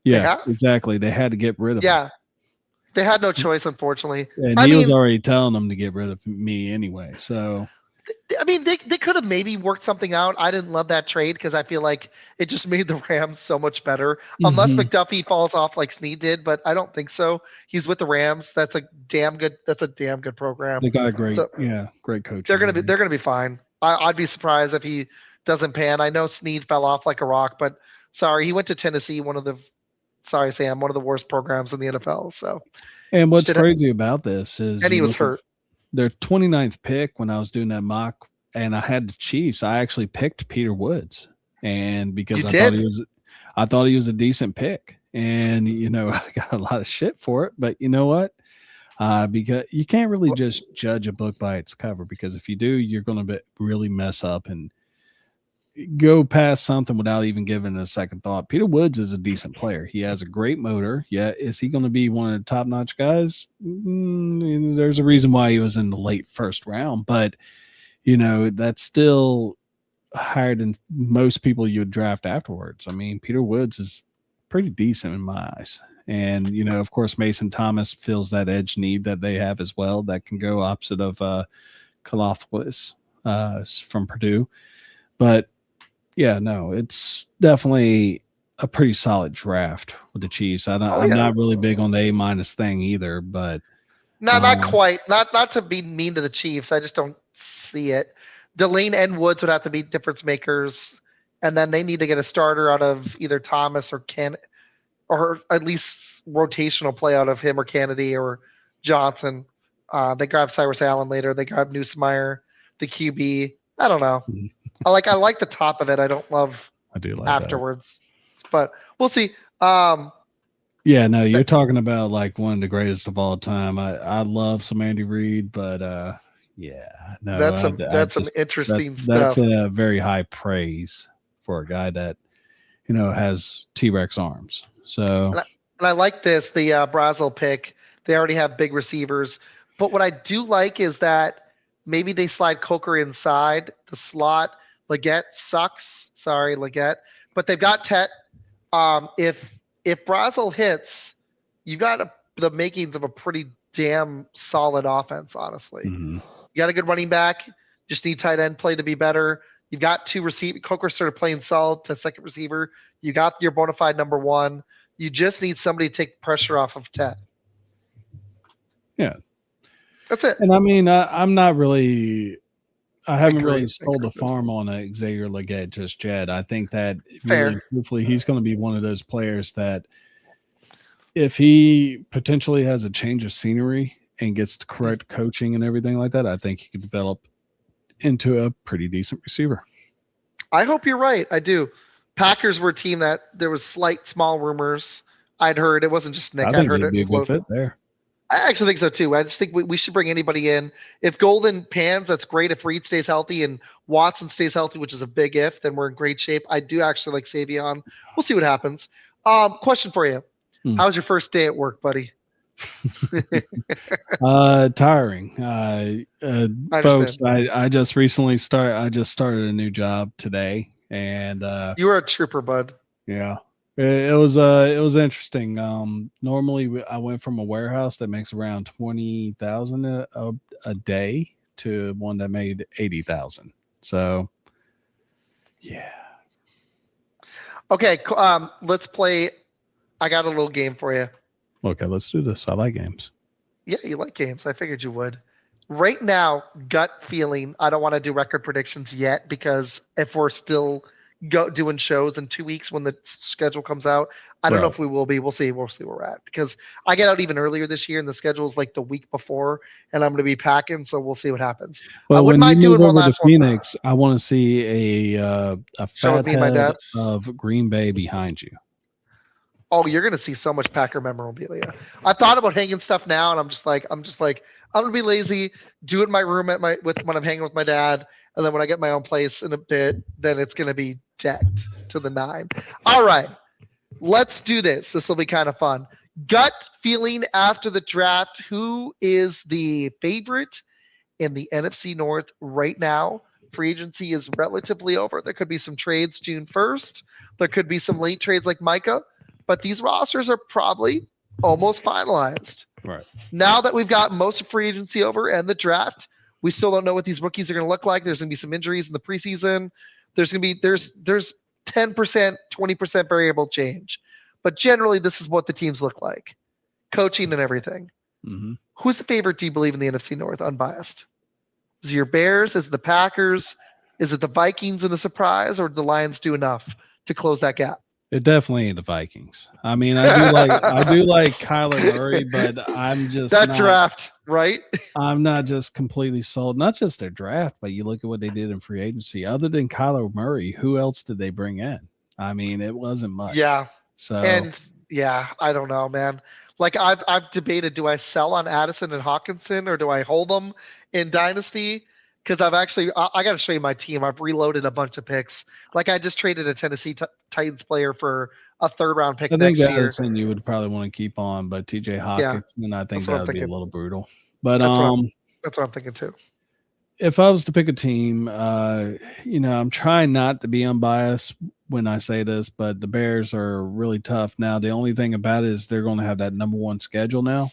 Exactly. They had to get rid of him. They had no choice, unfortunately. And he was already telling them to get rid of me anyway. So. I mean, they could have maybe worked something out. I didn't love that trade because I feel like it just made the Rams so much better. Unless McDuffie falls off like Snead did, but I don't think so. He's with the Rams. That's a damn good program. They got a great coach. They're gonna be fine. I'd be surprised if he doesn't pan. I know Snead fell off like a rock, but sorry, he went to Tennessee, one of the worst programs in the NFL. So, and what's crazy about this is, and he was hurt. Their 29th pick when I was doing that mock, and I had the Chiefs. I actually picked Peter Woods, and because I thought he was a decent pick, and I got a lot of shit for it. But you know what? Because you can't really just judge a book by its cover, because if you do, you're going to really mess up and go past something without even giving it a second thought. Peter Woods is a decent player. He has a great motor. Yeah. Is he going to be one of the top-notch guys? There's a reason why he was in the late first round, but that's still higher than most people you would draft afterwards. I mean, Peter Woods is pretty decent in my eyes. And, of course, Mason Thomas fills that edge need that they have as well. That can go opposite of Kalaflis from Purdue. But yeah, no, it's definitely a pretty solid draft with the Chiefs. I'm not really big on the A- thing either, but not quite. Not to be mean to the Chiefs. I just don't see it. Delane and Woods would have to be difference makers, and then they need to get a starter out of either Thomas or or at least rotational play out of him or Kennedy or Johnson. They grab Cyrus Allen later. They grab Nussmeier, the QB. I don't know. I like the top of it. I don't love afterwards, but we'll see. Yeah, no, you're talking about like one of the greatest of all time. I love some Andy Reid, but yeah, no, that's some interesting stuff. That's a very high praise for a guy that has T-Rex arms. So, and I like the Brazil pick. They already have big receivers, but what I do like is that maybe they slide Coker inside the slot. Leggett sucks. Sorry, Leggett. But they've got Tet. If Brazil hits, you got the makings of a pretty damn solid offense, honestly. You got a good running back. Just need tight end play to be better. You've got 2 receivers. Coker started playing solid to second receiver. You got your bona fide number 1. You just need somebody to take pressure off of Tet. Yeah. That's it. And I mean, I'm not really – I haven't really sold a farm on Xavier Leggett just yet. I think that really, hopefully he's going to be one of those players that if he potentially has a change of scenery and gets the correct coaching and everything like that, I think he could develop into a pretty decent receiver. I hope you're right. I do. Packers were a team that there was small rumors. I'd heard. It wasn't just Nick. I'd heard it. Be a good fit there. I actually think so too. I just think we should bring anybody in. If Golden pans, that's great. If Reed stays healthy and Watson stays healthy, which is a big if, then we're in great shape. I do actually like Savion. We'll see what happens. Question for you. How was your first day at work, buddy? Tiring. Folks, I just recently started a new job today. And you were a trooper, bud. yeah, it was interesting. Normally I went from a warehouse that makes around 20,000 a day to one that made 80,000. So yeah. Okay, let's play. I got a little game for you. Okay, let's do this. I like games. Yeah, you like games. I figured you would. Right now, gut feeling. I don't want to do record predictions yet because if we're still doing shows in 2 weeks when the schedule comes out, I don't know Right. if we will be. We'll see. We'll see where we're at because I get out even earlier this year, and the schedule's like the week before, and I'm going to be packing. So we'll see what happens. Well, I wouldn't when you mind move doing one over to last one. Phoenix, I want to see a Show with fat me and my head dad. of Green Bay behind you. Oh, you're gonna see so much Packer memorabilia. I thought about hanging stuff now, and I'm just like, I'm gonna be lazy, do it in my room when I'm hanging with my dad, and then when I get my own place in a bit, then it's gonna be decked to the nine. All right, let's do this. This will be kind of fun. Gut feeling after the draft. Who is the favorite in the NFC North right now? Free agency is relatively over. There could be some trades June 1st. There could be some late trades like Micah, but these rosters are probably almost finalized. Right. Now that we've got most of free agency over and the draft, we still don't know what these rookies are going to look like. There's going to be some injuries in the preseason. There's 10%, 20% variable change. But generally, this is what the teams look like. Coaching and everything. Mm-hmm. Who's the favorite, do you believe, in the NFC North, unbiased? Is it your Bears? Is it the Packers? Is it the Vikings in the surprise, or did the Lions do enough to close that gap? It definitely ain't the Vikings. I mean, I do like Kyler Murray, but I'm just that not, draft, right? I'm not just completely sold. Not just their draft, but you look at what they did in free agency. Other than Kyler Murray, who else did they bring in? I mean, it wasn't much. Yeah. So I don't know, man. Like I've debated, do I sell on Addison and Hawkinson or do I hold them in Dynasty? Because I got to show you my team. I've reloaded a bunch of picks. Like I just traded a Tennessee Titans player for a 3rd round pick I think next year. Addison you would probably want to keep on, but TJ Hawkinson, I think that would be a little brutal. But that's what I'm thinking too. If I was to pick a team, I'm trying not to be unbiased when I say this, but the Bears are really tough. Now, the only thing about it is they're going to have that number 1 schedule now.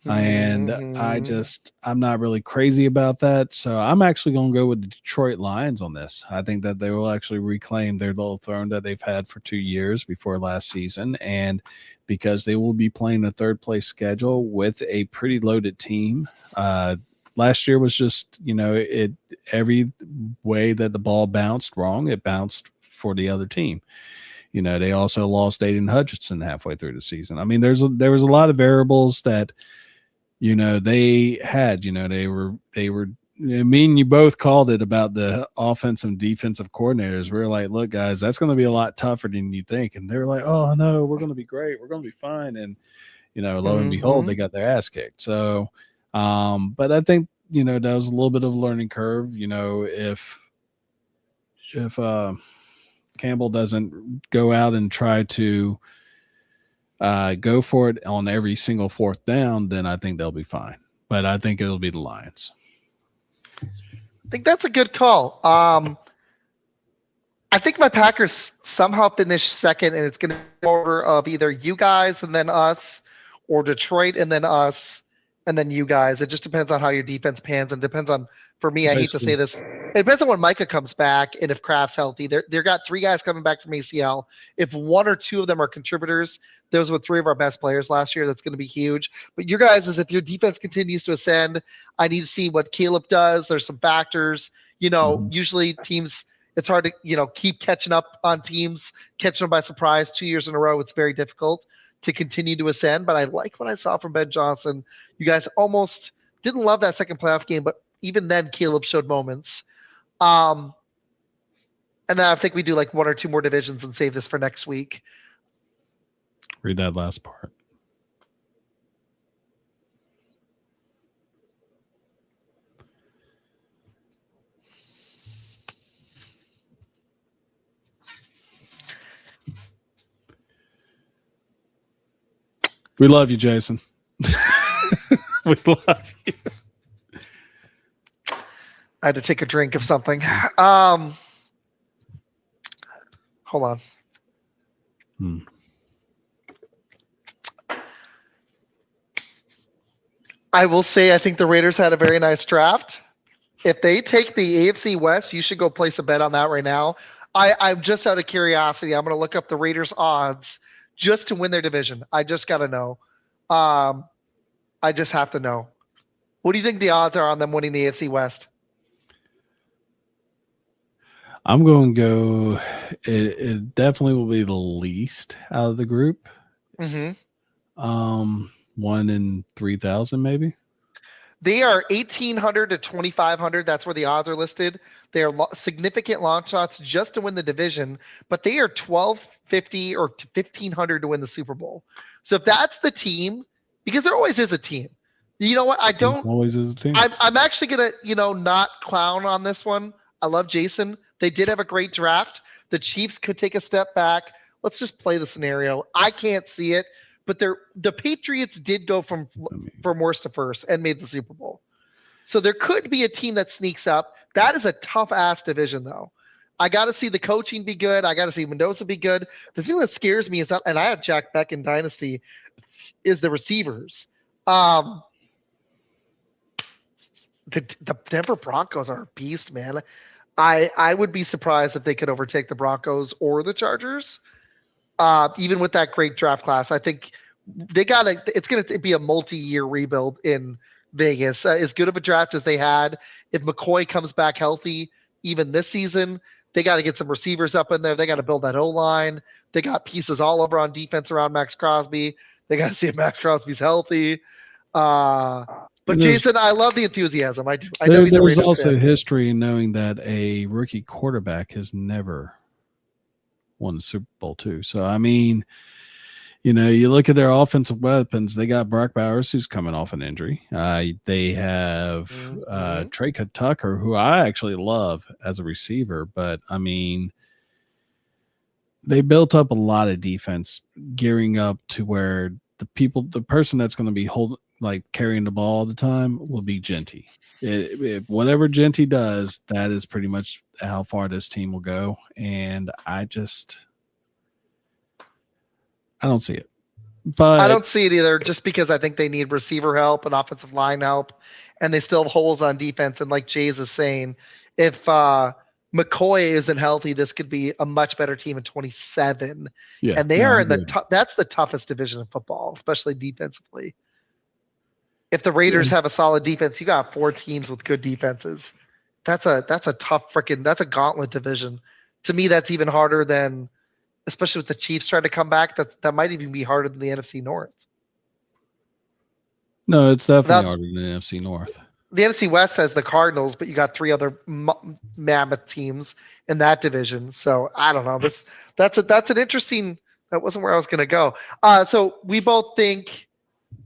And I'm not really crazy about that. So I'm actually going to go with the Detroit Lions on this. I think that they will actually reclaim their little throne that they've had for 2 years before last season. And because they will be playing a 3rd place schedule with a pretty loaded team, last year was just, every way that the ball bounced wrong, it bounced for the other team. They also lost Aiden Hutchinson halfway through the season. I mean, there was a lot of variables that, they had, they were, me and you both called it about the offensive and defensive coordinators. We were like, look, guys, that's going to be a lot tougher than you think. And they were like, oh, no, we're going to be great. We're going to be fine. And, lo and behold, they got their ass kicked. So, but I think, that was a little bit of a learning curve. If Campbell doesn't go out and try to go for it on every single 4th down, then I think they'll be fine. But I think it'll be the Lions. I think that's a good call. I think my Packers somehow finish 2nd, and it's going to be order of either you guys and then us, or Detroit and then us, and then you guys. It just depends on how your defense pans, and depends on, for me, I hate to say this, it depends on when Micah comes back and if Kraft's healthy. They've got 3 guys coming back from ACL. If 1 or 2 of them are contributors, those were 3 of our best players last year. That's going to be huge. But you guys, is if your defense continues to ascend, I need to see what Caleb does. There's some factors. Usually teams, it's hard to, keep catching up on teams, catching them by surprise 2 years in a row. It's very difficult to continue to ascend, but I like what I saw from Ben Johnson. You guys almost didn't love that second playoff game, but even then Caleb showed moments. And then I think we do like 1 or 2 more divisions and save this for next week. Read that last part. We love you, Jason. We love you. I had to take a drink of something. Hold on. I will say I think the Raiders had a very nice draft. If they take the AFC West, you should go place a bet on that right now. I'm just out of curiosity. I'm going to look up the Raiders' odds just to win their division. I just got to know. I just have to know. What do you think the odds are on them winning the AFC West? I'm going to go. It definitely will be the least out of the group. Mm-hmm. 1 in 3,000, maybe. They are 1,800 to 2,500. That's where the odds are listed. They are significant long shots just to win the division, but they are 1,250 or 1,500 to win the Super Bowl. So if that's the team, because there always is a team. You know what? Always is a team. I'm actually gonna, not clown on this one. I love Jason. They did have a great draft. The Chiefs could take a step back. Let's just play the scenario. I can't see it, but the Patriots did go from worst to first and made the Super Bowl. So there could be a team that sneaks up. That is a tough ass division, though. I got to see the coaching be good. I got to see Mendoza be good. The thing that scares me is that, and I have Jack Beck in Dynasty, is the receivers. The Denver Broncos are a beast, man. I would be surprised if they could overtake the Broncos or the Chargers. Even with that great draft class, I think it's going to be a multi-year rebuild in Vegas. As good of a draft as they had, if McCoy comes back healthy, even this season, they got to get some receivers up in there. They got to build that O-line. They got pieces all over on defense around Max Crosby. They got to see if Max Crosby's healthy. But Jason, I love the enthusiasm. I do. I know he's a Raiders There's also fan. history in knowing that a rookie quarterback has never won the Super Bowl too. So I mean, you look at their offensive weapons. They got Brock Bowers, who's coming off an injury. They have Trey Tucker, who I actually love as a receiver. But I mean, they built up a lot of defense, gearing up to where the person that's going to be carrying the ball all the time will be Genty. Whatever Genty does, that is pretty much how far this team will go. And I don't see it. But I don't see it either, just because I think they need receiver help and offensive line help, and they still have holes on defense. And like Jays is saying, if McCoy isn't healthy, this could be a much better team in 27. Yeah, and they are in that's the toughest division of football, especially defensively. If the Raiders have a solid defense, you got 4 teams with good defenses. That's a tough that's a gauntlet division. To me, that's even harder than, especially with the Chiefs trying to come back. That might even be harder than the NFC North. No, it's definitely harder than the NFC North. The NFC West has the Cardinals, but you got 3 other mammoth teams in that division. So I don't know. That's an interesting. That wasn't where I was going to go. So we both think.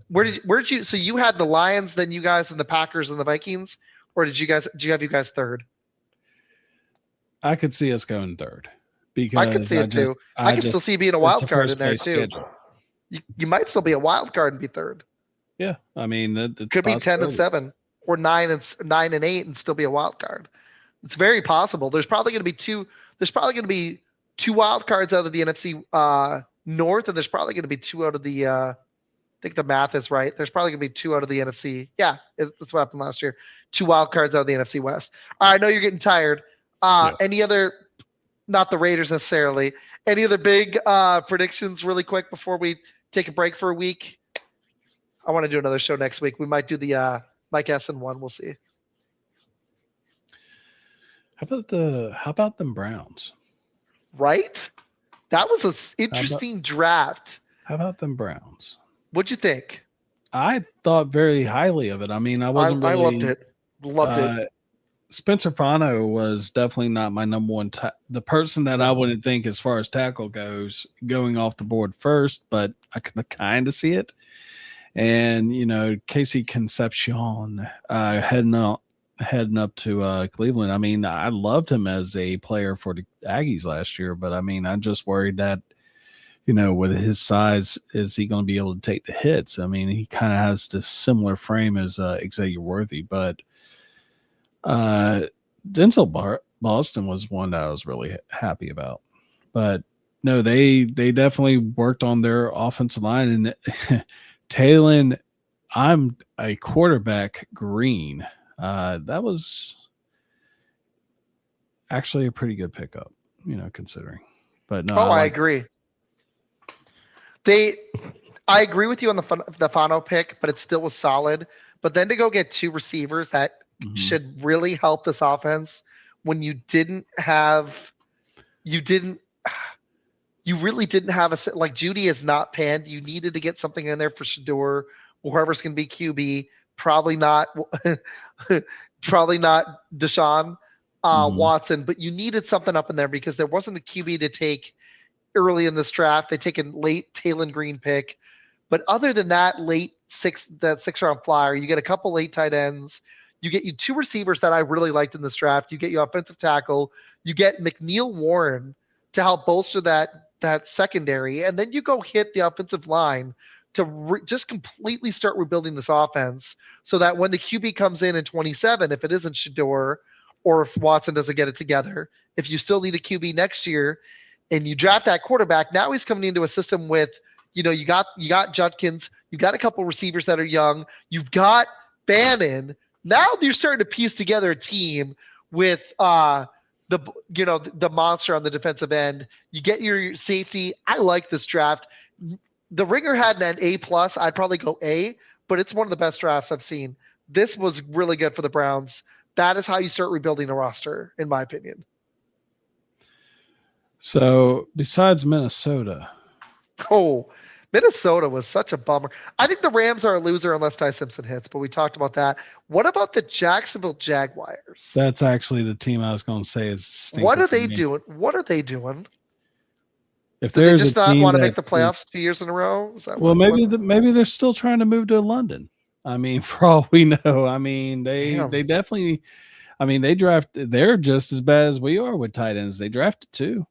Where did you? So you had the Lions, then you guys, and the Packers and the Vikings, or did you have you guys third? I could see us going third because I could see it too. I can still see you being a wild card in there too. You might still be a wild card and be third. Yeah, I mean, it could be 10-7 or 9-8 and still be a wild card. It's very possible. There's probably going to be two. There's probably going to be 2 wild cards out of the NFC North, and there's probably going to be 2 out of the. I think the math is right. There's probably going to be 2 out of the NFC. Yeah, that's what happened last year. 2 wild cards out of the NFC West. All right, I know you're getting tired. Any other, not the Raiders necessarily, any other big predictions really quick before we take a break for a week? I want to do another show next week. We might do the Mike Essen one. We'll see. How about them Browns? Right? That was an interesting draft. How about them Browns? What'd you think? I thought very highly of it. I mean, I wasn't really. I loved it. Loved it. Spencer Fano was definitely not my number one. The person that I wouldn't think as far as tackle goes going off the board first, but I can kind of see it. And, Casey Concepcion heading up to Cleveland. I mean, I loved him as a player for the Aggies last year, but I mean, I'm just worried that, with his size, is he going to be able to take the hits? I mean, he kind of has this similar frame as Xavier Worthy, but Denzel Boston was one that I was really happy about. But no, they definitely worked on their offensive line. And Talon, I'm a quarterback green. That was actually a pretty good pickup, considering. But no, I agree. I agree with you on the Fano pick, but it still was solid. But then to go get two receivers that should really help this offense when you really didn't have like Judy is not panned. You needed to get something in there for Shador, whoever's going to be QB. Probably not Deshaun Watson, but you needed something up in there because there wasn't a QB to take early in this draft. They take a late Talon Green pick. But other than that, that 6th-round flyer, you get a couple late tight ends. You get two receivers that I really liked in this draft. You get your offensive tackle. You get McNeil Warren to help bolster that secondary. And then you go hit the offensive line to just completely start rebuilding this offense so that when the QB comes in 27, if it isn't Shador or if Watson doesn't get it together, if you still need a QB next year and you draft that quarterback, now he's coming into a system with – you got Judkins, you got a couple receivers that are young, you've got Bannon. Now you're starting to piece together a team with the monster on the defensive end. You get your safety. I like this draft. The Ringer had an A+. I'd probably go A, but it's one of the best drafts I've seen. This was really good for the Browns. That is how you start rebuilding a roster, in my opinion. So besides Minnesota. Oh, Minnesota was such a bummer. I think the Rams are a loser unless Ty Simpson hits, but we talked about that. What about the Jacksonville Jaguars? That's actually the team I was going to say is. What are they doing? What are they doing? If do they just not want to make the playoffs 2 years in a row? Maybe they're still trying to move to London. I mean, for all we know, I mean they definitely. I mean they're just as bad as we are with tight ends. They drafted 2.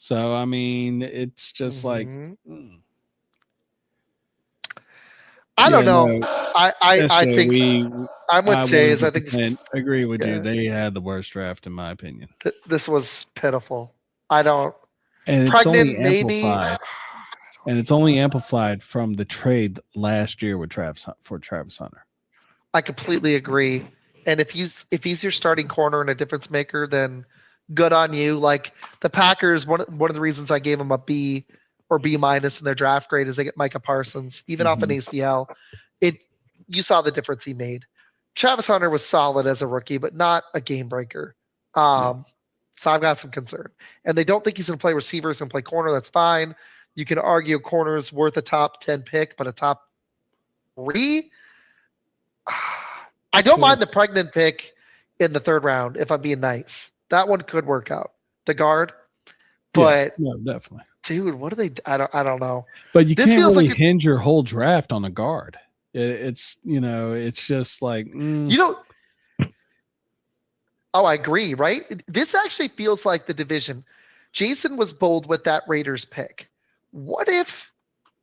So, I mean, it's just like, I don't know. I think I'm with Jays. I think agree with you. They had the worst draft, in my opinion. This was pitiful. I don't. And it's only amplified. And it's only amplified from the trade last year with Travis Hunter. I completely agree. And if he's your starting corner and a difference maker, then good on you. Like the Packers, one of the reasons I gave them a B or B- in their draft grade is they get Micah Parsons, even off an ACL. You saw the difference he made. Travis Hunter was solid as a rookie, but not a game breaker. So I've got some concern. And they don't think he's going to play receiver, he's going to play corner. That's fine. You can argue a corner is worth a top 10 pick, but a top 3? I don't mind the pregnant pick in the 3rd round if I'm being nice. That one could work out. The guard. But definitely. Dude, what do they I don't know. But you can't really hinge your whole draft on a guard. It's just like Oh, I agree, right? This actually feels like the division. Jason was bold with that Raiders pick. What if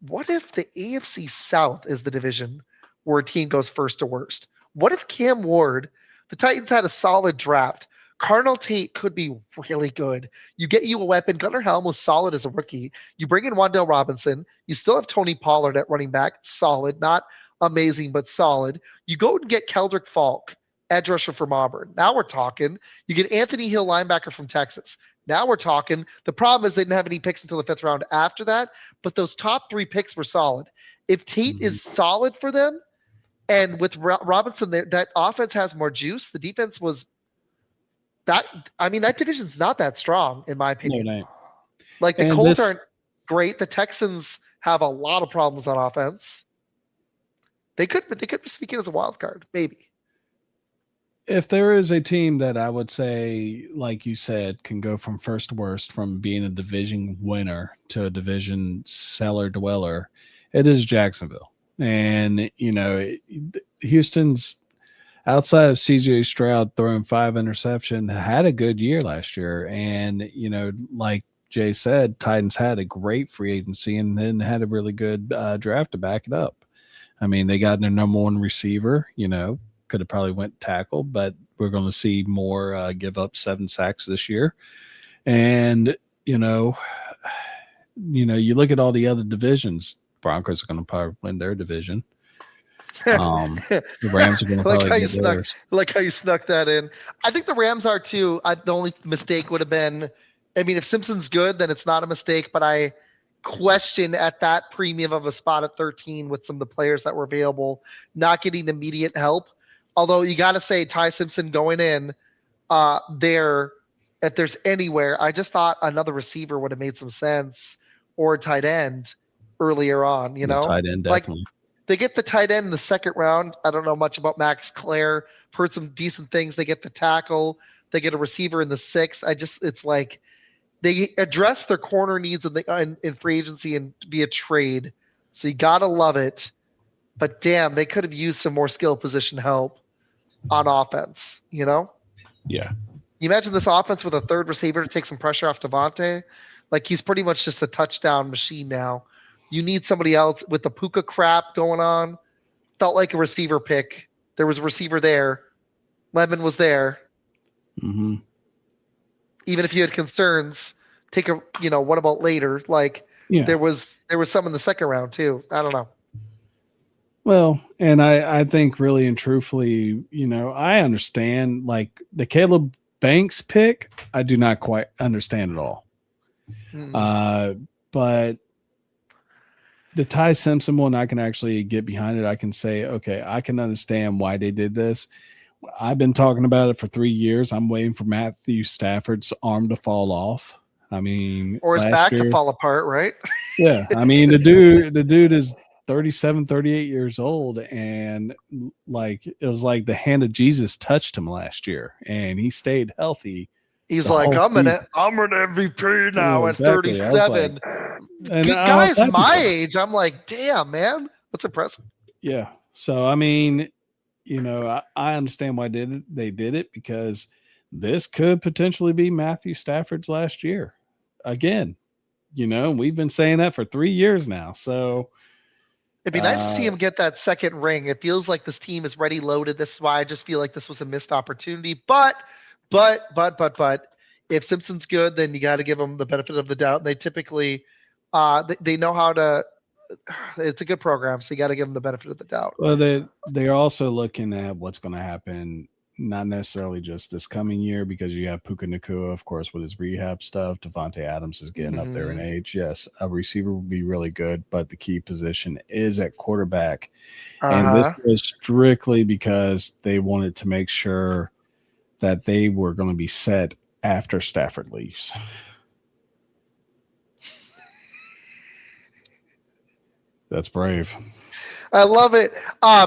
the AFC South is the division where a team goes first to worst? What if Cam Ward, the Titans had a solid draft. Cardinal Tate could be really good. You get you a weapon. Gunnar Helm was solid as a rookie. You bring in Wan'Dale Robinson. You still have Tony Pollard at running back. Solid. Not amazing, but solid. You go and get Keldrick Falk, edge rusher from Auburn. Now we're talking. You get Anthony Hill, linebacker from Texas. Now we're talking. The problem is they didn't have any picks until the 5th round after that, but those top 3 picks were solid. If Tate is solid for them, and with Robinson there, that offense has more juice. The defense was that division's not that strong, in my opinion. No. Like the Colts aren't great. The Texans have a lot of problems on offense. They could sneak in as a wild card, maybe. If there is a team that I would say, like you said, can go from first to worst, from being a division winner to a division cellar dweller, it is Jacksonville. And, Houston's outside of CJ Stroud throwing 5 interceptions, had a good year last year. And, like Jay said, Titans had a great free agency and then had a really good draft to back it up. I mean, they got their number 1 receiver, could have probably went tackle, but we're going to see more give up 7 sacks this year. And you look at all the other divisions. Broncos are going to probably win their division. The Rams are going to probably get theirs. Like how you snuck that in. I think the Rams are too. The only mistake would have been, I mean, if Simpson's good, then it's not a mistake. But I question at that premium of a spot at 13 with some of the players that were available, not getting immediate help. Although you got to say Ty Simpson going in there, if there's anywhere, I just thought another receiver would have made some sense, or a tight end earlier on. Tight end definitely. Like, they get the tight end in the second round. I don't know much about Max Clare. Heard some decent things. They get the tackle. They get a receiver in the sixth. It's like they address their corner needs in free agency and via trade. So you gotta love it. But damn, they could have used some more skill position help on offense. Yeah. You imagine this offense with a third receiver to take some pressure off Devontae. Like he's pretty much just a touchdown machine now. You need somebody else with the Puka crap going on. Felt like a receiver pick. There was a receiver there. Lemon was there. Mm-hmm. Even if you had concerns, what about later? Like there was some in the second round too. I don't know. Well, and I think really and truthfully, I understand like the Caleb Banks pick. I do not quite understand at all. But the Ty Simpson one, I can actually get behind it. I can say, okay, I can understand why they did this. I've been talking about it for 3 years. I'm waiting for Matthew Stafford's arm to fall off. I mean, or his back to fall apart, right? Yeah. I mean, the dude is 37, 38 years old. And like, it was like the hand of Jesus touched him last year and he stayed healthy. He's like, I'm an MVP now at 37. And guys my age, I'm like, damn, man, that's impressive. Yeah. So, I mean, I understand why they did it because this could potentially be Matthew Stafford's last year. Again, we've been saying that for 3 years now. So it'd be nice to see him get that second ring. It feels like this team is ready loaded. This is why I just feel like this was a missed opportunity. But if Simpson's good, then you got to give them the benefit of the doubt. They typically, they know how to. It's a good program, so you got to give them the benefit of the doubt. Well, they're also looking at what's going to happen, not necessarily just this coming year, because you have Puka Nacua, of course, with his rehab stuff. Devontae Adams is getting up there in age. Yes, a receiver would be really good, but the key position is at quarterback, and this was strictly because they wanted to make sure that they were going to be set after Stafford leaves. That's brave. I love it.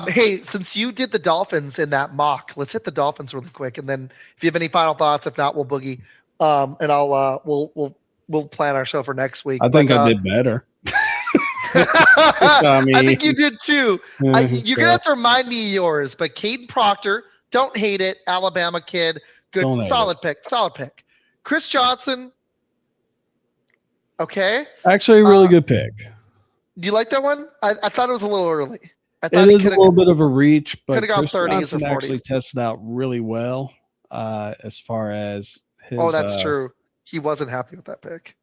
Hey, since you did the Dolphins in that mock, let's hit the Dolphins really quick, and then if you have any final thoughts, if not, we'll boogie. And I'll we'll plan our show for next week. I think I did better. I think you did too. You're gonna have to remind me of yours, but Caden Proctor, don't hate it. Alabama kid, good, solid pick. Chris Johnson, okay. Actually, a really good pick. Do you like that one? I thought it was a little early. I thought it is a little bit of a reach, but Chris 30s Johnson actually tested out really well as far as his. Oh, that's true. He wasn't happy with that pick.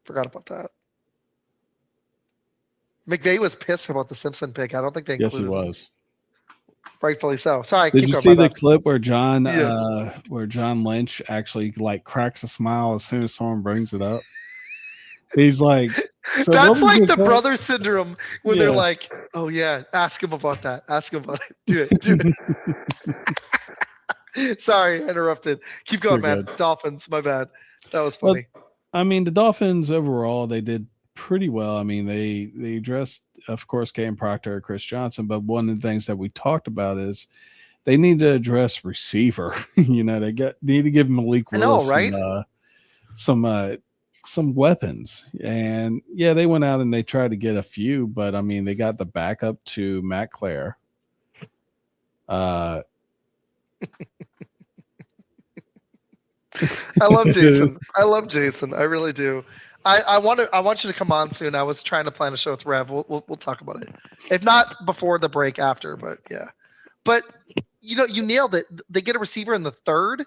Forgot about that. McVay was pissed about the Simpson pick. I don't think they included Yes, he was. Him. Rightfully so. Sorry. Did you see the clip where John Lynch actually like cracks a smile as soon as someone brings it up? He's like, so that's like the brother syndrome when they're like, oh yeah, ask him about that. Ask him about it. Do it. Sorry, I interrupted. Keep going, man. Good. Dolphins, my bad. That was funny. Well, I mean, the Dolphins overall, they did pretty well. I mean, they addressed, of course, Cam Proctor, Chris Johnson, but one of the things that we talked about is they need to address receiver. They need to give Malik Willis some weapons. And yeah, they went out and they tried to get a few, but I mean, they got the backup to Matt Clare. I love Jason. I really do. I want you to come on soon. I was trying to plan a show with Rev. We'll talk about it. If not before the break, after, but yeah. But you nailed it. They get a receiver in the third.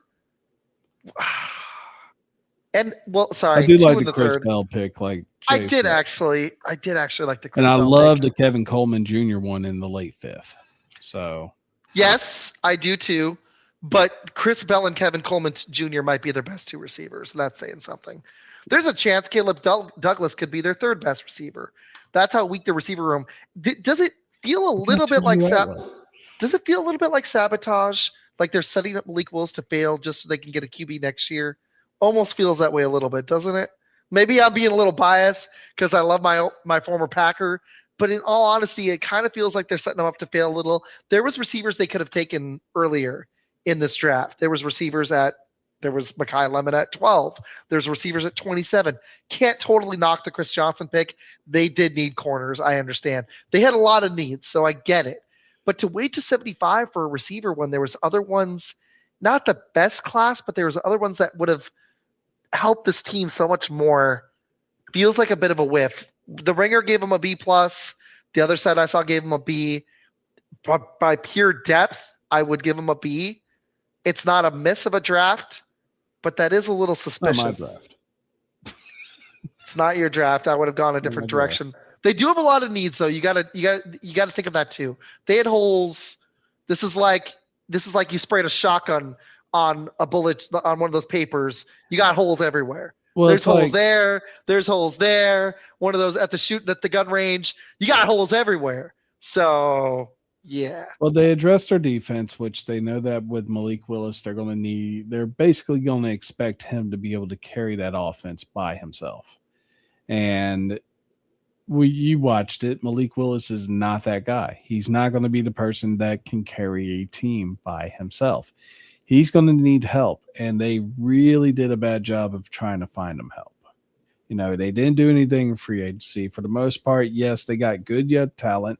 And well, sorry, I do 2 like in the the Chris third. Bell pick. Like I Chase did said. actually like the Chris And I Bell love pick. the Kevin Coleman Jr. one in the late 5th. So Yes, I do too. But Chris Bell and Kevin Coleman Jr. might be their best 2 receivers. That's saying something. There's a chance Caleb Douglas could be their 3rd best receiver. That's how weak the receiver room. Does it feel a little bit like does it feel a little bit like sabotage? Like they're setting up Malik Willis to fail just so they can get a QB next year? Almost feels that way a little bit, doesn't it? Maybe I'm being a little biased because I love my former Packer, but in all honesty, it kind of feels like they're setting them up to fail a little. There was receivers they could have taken earlier in this draft. There was Mekhi Lemon at 12. There's receivers at 27. Can't totally knock the Chris Johnson pick. They did need corners. I understand. They had a lot of needs, so I get it. But to wait to 75 for a receiver when there was other ones, not the best class, but there was other ones that would have helped this team so much more, feels like a bit of a whiff. The Ringer gave him a B plus. The other side I saw gave him a B. But by pure depth, I would give him a B. It's not a miss of a draft, but that is a little suspicious. not my draft. It's not your draft. I would have gone a different direction. They do have a lot of needs, though. You gotta think of that too. They had holes. This is like you sprayed a shotgun on a bullet on one of those papers. You got holes everywhere. Well, there's holes there. There's holes there. One of those at the gun range. You got holes everywhere. So yeah. Well, they addressed their defense, which they know that with Malik Willis, they're basically going to expect him to be able to carry that offense by himself. And you watched it. Malik Willis is not that guy. He's not going to be the person that can carry a team by himself. He's going to need help, and they really did a bad job of trying to find him help. They didn't do anything in free agency. For the most part, yes, they got good young talent.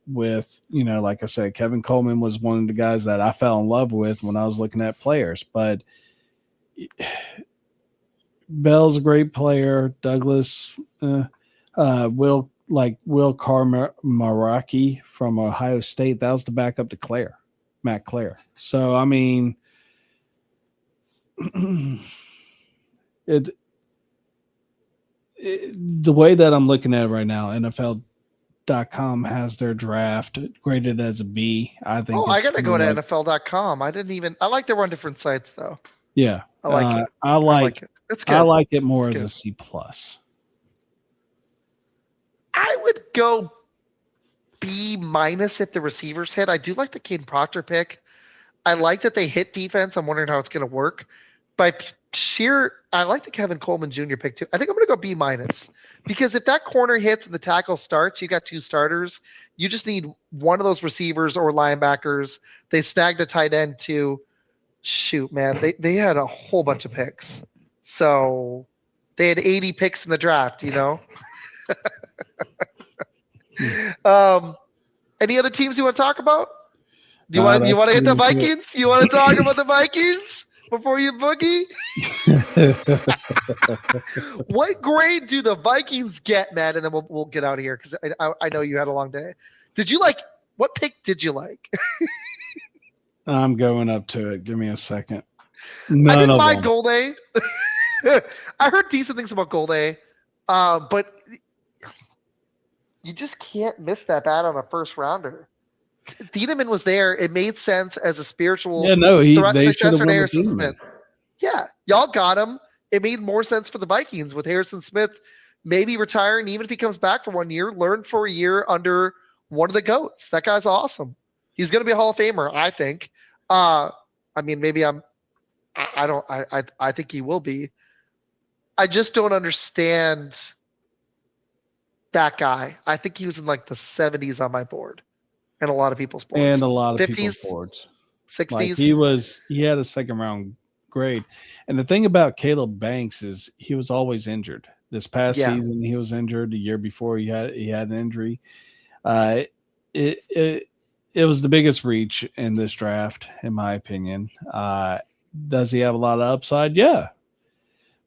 With, like I said, Kevin Coleman was one of the guys that I fell in love with when I was looking at players. But Bell's a great player. Douglas, Will Carmaraki from Ohio State. That was the backup to Matt Clare. So, I mean, the way that I'm looking at it right now, NFL.com has their draft graded as a B. I think. Oh, I gotta go to NFL.com. I like they run different sites though. Yeah, I like it. I like it. It's good. I like it more as a C plus. I would go B minus if the receivers hit. I do like the Caden Proctor pick. I like that they hit defense. I'm wondering how it's going to work. I like the Kevin Coleman Jr. pick too. I think I'm going to go B minus because if that corner hits and the tackle starts, you got 2 starters. You just need one of those receivers or linebackers. They snagged a tight end too. Shoot, man, they had a whole bunch of picks. So they had 80 picks in the draft. Any other teams you want to talk about? You want to hit the Vikings? You want to talk about the Vikings before you boogie? What grade do the Vikings get, man? And then we'll get out of here because I know you had a long day. What pick did you like? I'm going up to it. Give me a second. I didn't mind Golday. I heard decent things about Golday, but you just can't miss that bad on a first rounder. Thiedemann was there. It made sense as a spiritual successor to Harrison Smith. Yeah, y'all got him. It made more sense for the Vikings with Harrison Smith maybe retiring, even if he comes back for 1 year, learn for a year under one of the GOATs. That guy's awesome. He's going to be a Hall of Famer, I think. I think he will be. I just don't understand that guy. I think he was in like the 70s on my board and a lot of people's boards. And a lot of 50s, people's boards. 60s. Like he had a second round grade. And the thing about Caleb Banks is he was always injured. This past season he was injured. The year before he had an injury. It was the biggest reach in this draft, in my opinion. Does he have a lot of upside? Yeah.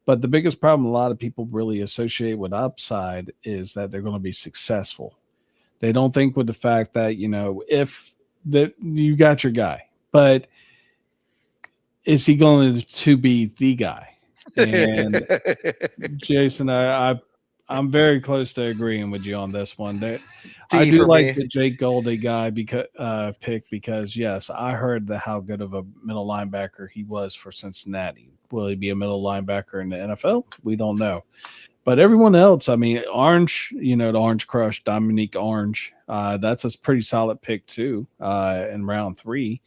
But the biggest problem a lot of people really associate with upside is that they're going to be successful. They don't think with the fact that, if that you got your guy, but is he going to be the guy? And Jason, I'm very close to agreeing with you on this one. I do like the Jake Goldie guy pick because yes, I heard how good of a middle linebacker he was for Cincinnati. Will he be a middle linebacker in the NFL? We don't know. But everyone else, I mean, Orange, the Orange Crush, Dominique Orange, that's a pretty solid pick too in round 3.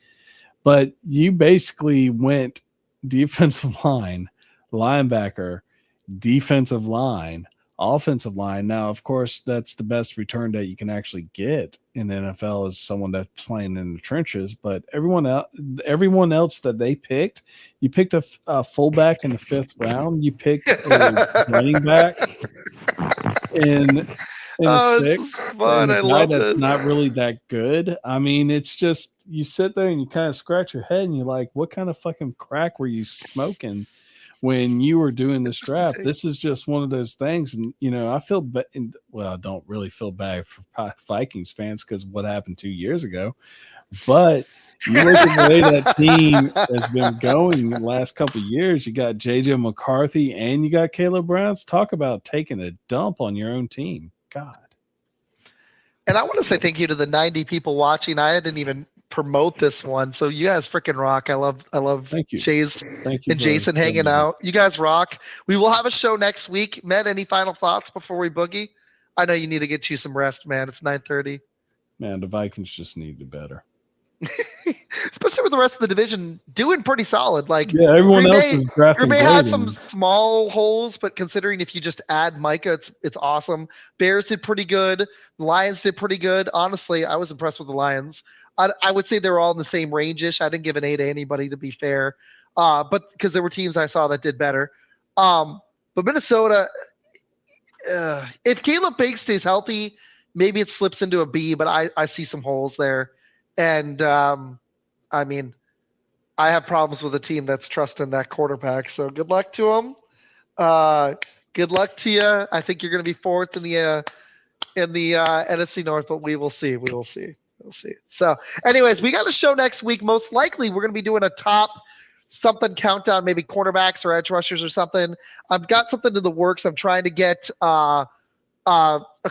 But you basically went defensive line, linebacker, defensive line, offensive line. Now, of course, that's the best return that you can actually get in the NFL is someone that's playing in the trenches. But everyone else that they picked, you picked a fullback in the 5th round. You picked a running back in the 6th. Fun. And I a guy love that's this. not really that good. I mean, it's just you sit there and you kind of scratch your head and you're like, what kind of fucking crack were you smoking when you were doing this draft? This is just one of those things. And, I feel I don't really feel bad for Vikings fans because what happened 2 years ago. But you look at the way that team has been going the last couple of years. You got J.J. McCarthy and you got Caleb Browns. Talk about taking a dump on your own team. God. And I want to say thank you to the 90 people watching. I didn't even promote this one, so you guys freaking rock. I love Thank you. Chase Thank you and Jason hanging out. You guys rock. We will have a show next week. Matt, any final thoughts before we boogie? I know you need to get you some rest, man. It's 9:30. Man, the Vikings just need to be better. Especially with the rest of the division doing pretty solid. Like everyone else is drafting. Green Bay had some small holes, but considering if you just add Micah, it's awesome. Bears did pretty good. Lions did pretty good. Honestly, I was impressed with the Lions. I would say they were all in the same range-ish. I didn't give an A to anybody, to be fair, but because there were teams I saw that did better. But Minnesota, if Caleb Bake stays healthy, maybe it slips into a B, but I see some holes there. And, I mean, I have problems with a team that's trusting that quarterback. So good luck to them. Good luck to you. I think you're going to be 4th in the NFC North, but we will see. We'll see. So anyways, we got a show next week. Most likely we're going to be doing a top something countdown, maybe cornerbacks or edge rushers or something. I've got something in the works. I'm trying to get a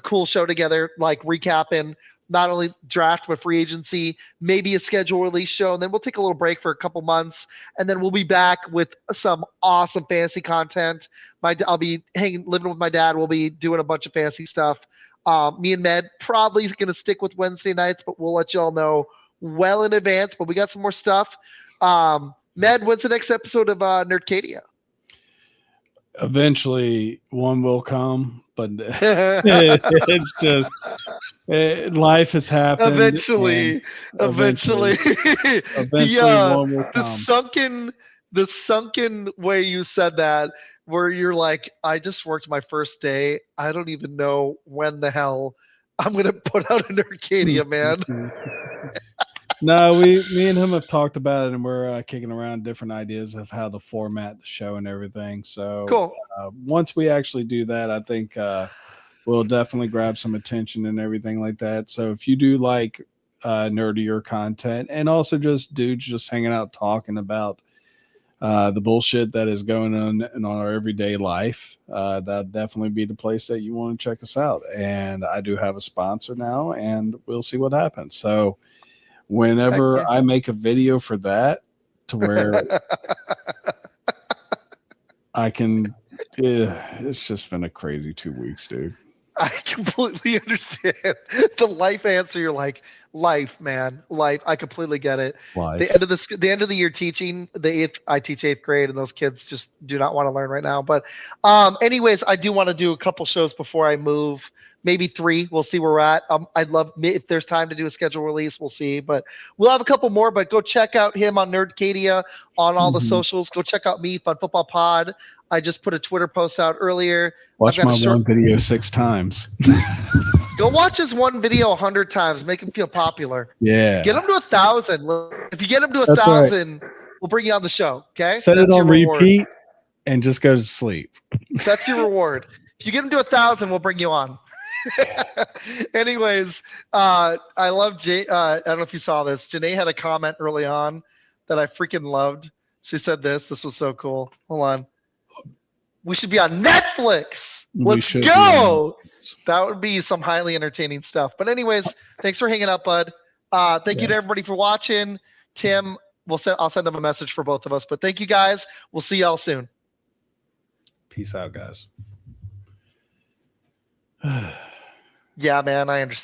cool show together, like recapping not only draft but free agency, maybe a schedule release show, and then we'll take a little break for a couple months, and then we'll be back with some awesome fantasy content. I'll be living with my dad. We'll be doing a bunch of fantasy stuff. Me and Med probably going to stick with Wednesday nights, but we'll let y'all know well in advance. But we got some more stuff. Med, when's the next episode of Nerdcadia? Eventually, one will come, but it's just life has happened. Eventually, one will come. The sunken way you said that, where you're like, I just worked my first day. I don't even know when the hell I'm gonna put out a Nerdcadia, man. No, me and him have talked about it, and we're kicking around different ideas of how to format the show and everything. So cool. Once we actually do that, I think we'll definitely grab some attention and everything like that. So if you do like nerdier content and also just dudes just hanging out talking about the bullshit that is going on in our everyday life, that'd definitely be the place that you want to check us out. And I do have a sponsor now, and we'll see what happens. So whenever I make a video for that, to where I can, it's just been a crazy 2 weeks, dude. I completely understand the life answer. You're like, life, man, life. I completely get it. Life. The end of the year teaching I teach 8th grade, and those kids just do not want to learn right now. But anyways, I do want to do a couple shows before I move, maybe 3. We'll see where we're at. I'd love, if there's time to do a schedule release, we'll see. But we'll have a couple more. But go check out him on Nerdcadia on all the socials. Go check out me, Fun Football Pod. I just put a Twitter post out earlier. Watch my one video 6 times. Go watch his one video 100 times. Make him feel popular. Yeah. Get him to 1,000. If you get him to 1,000, we'll bring you on the show. Okay. Set it on repeat and just go to sleep. That's your reward. If you get him to 1,000, we'll bring you on. Anyways, I love Jay. I don't know if you saw this. Janae had a comment early on that I freaking loved. She said this. This was so cool. Hold on. We should be on Netflix. We Let's should go. That would be some highly entertaining stuff. But anyways, thanks for hanging out, bud. Thank you to everybody for watching. Tim, I'll send him a message for both of us. But thank you guys. We'll see y'all soon. Peace out, guys. Yeah, man, I understand.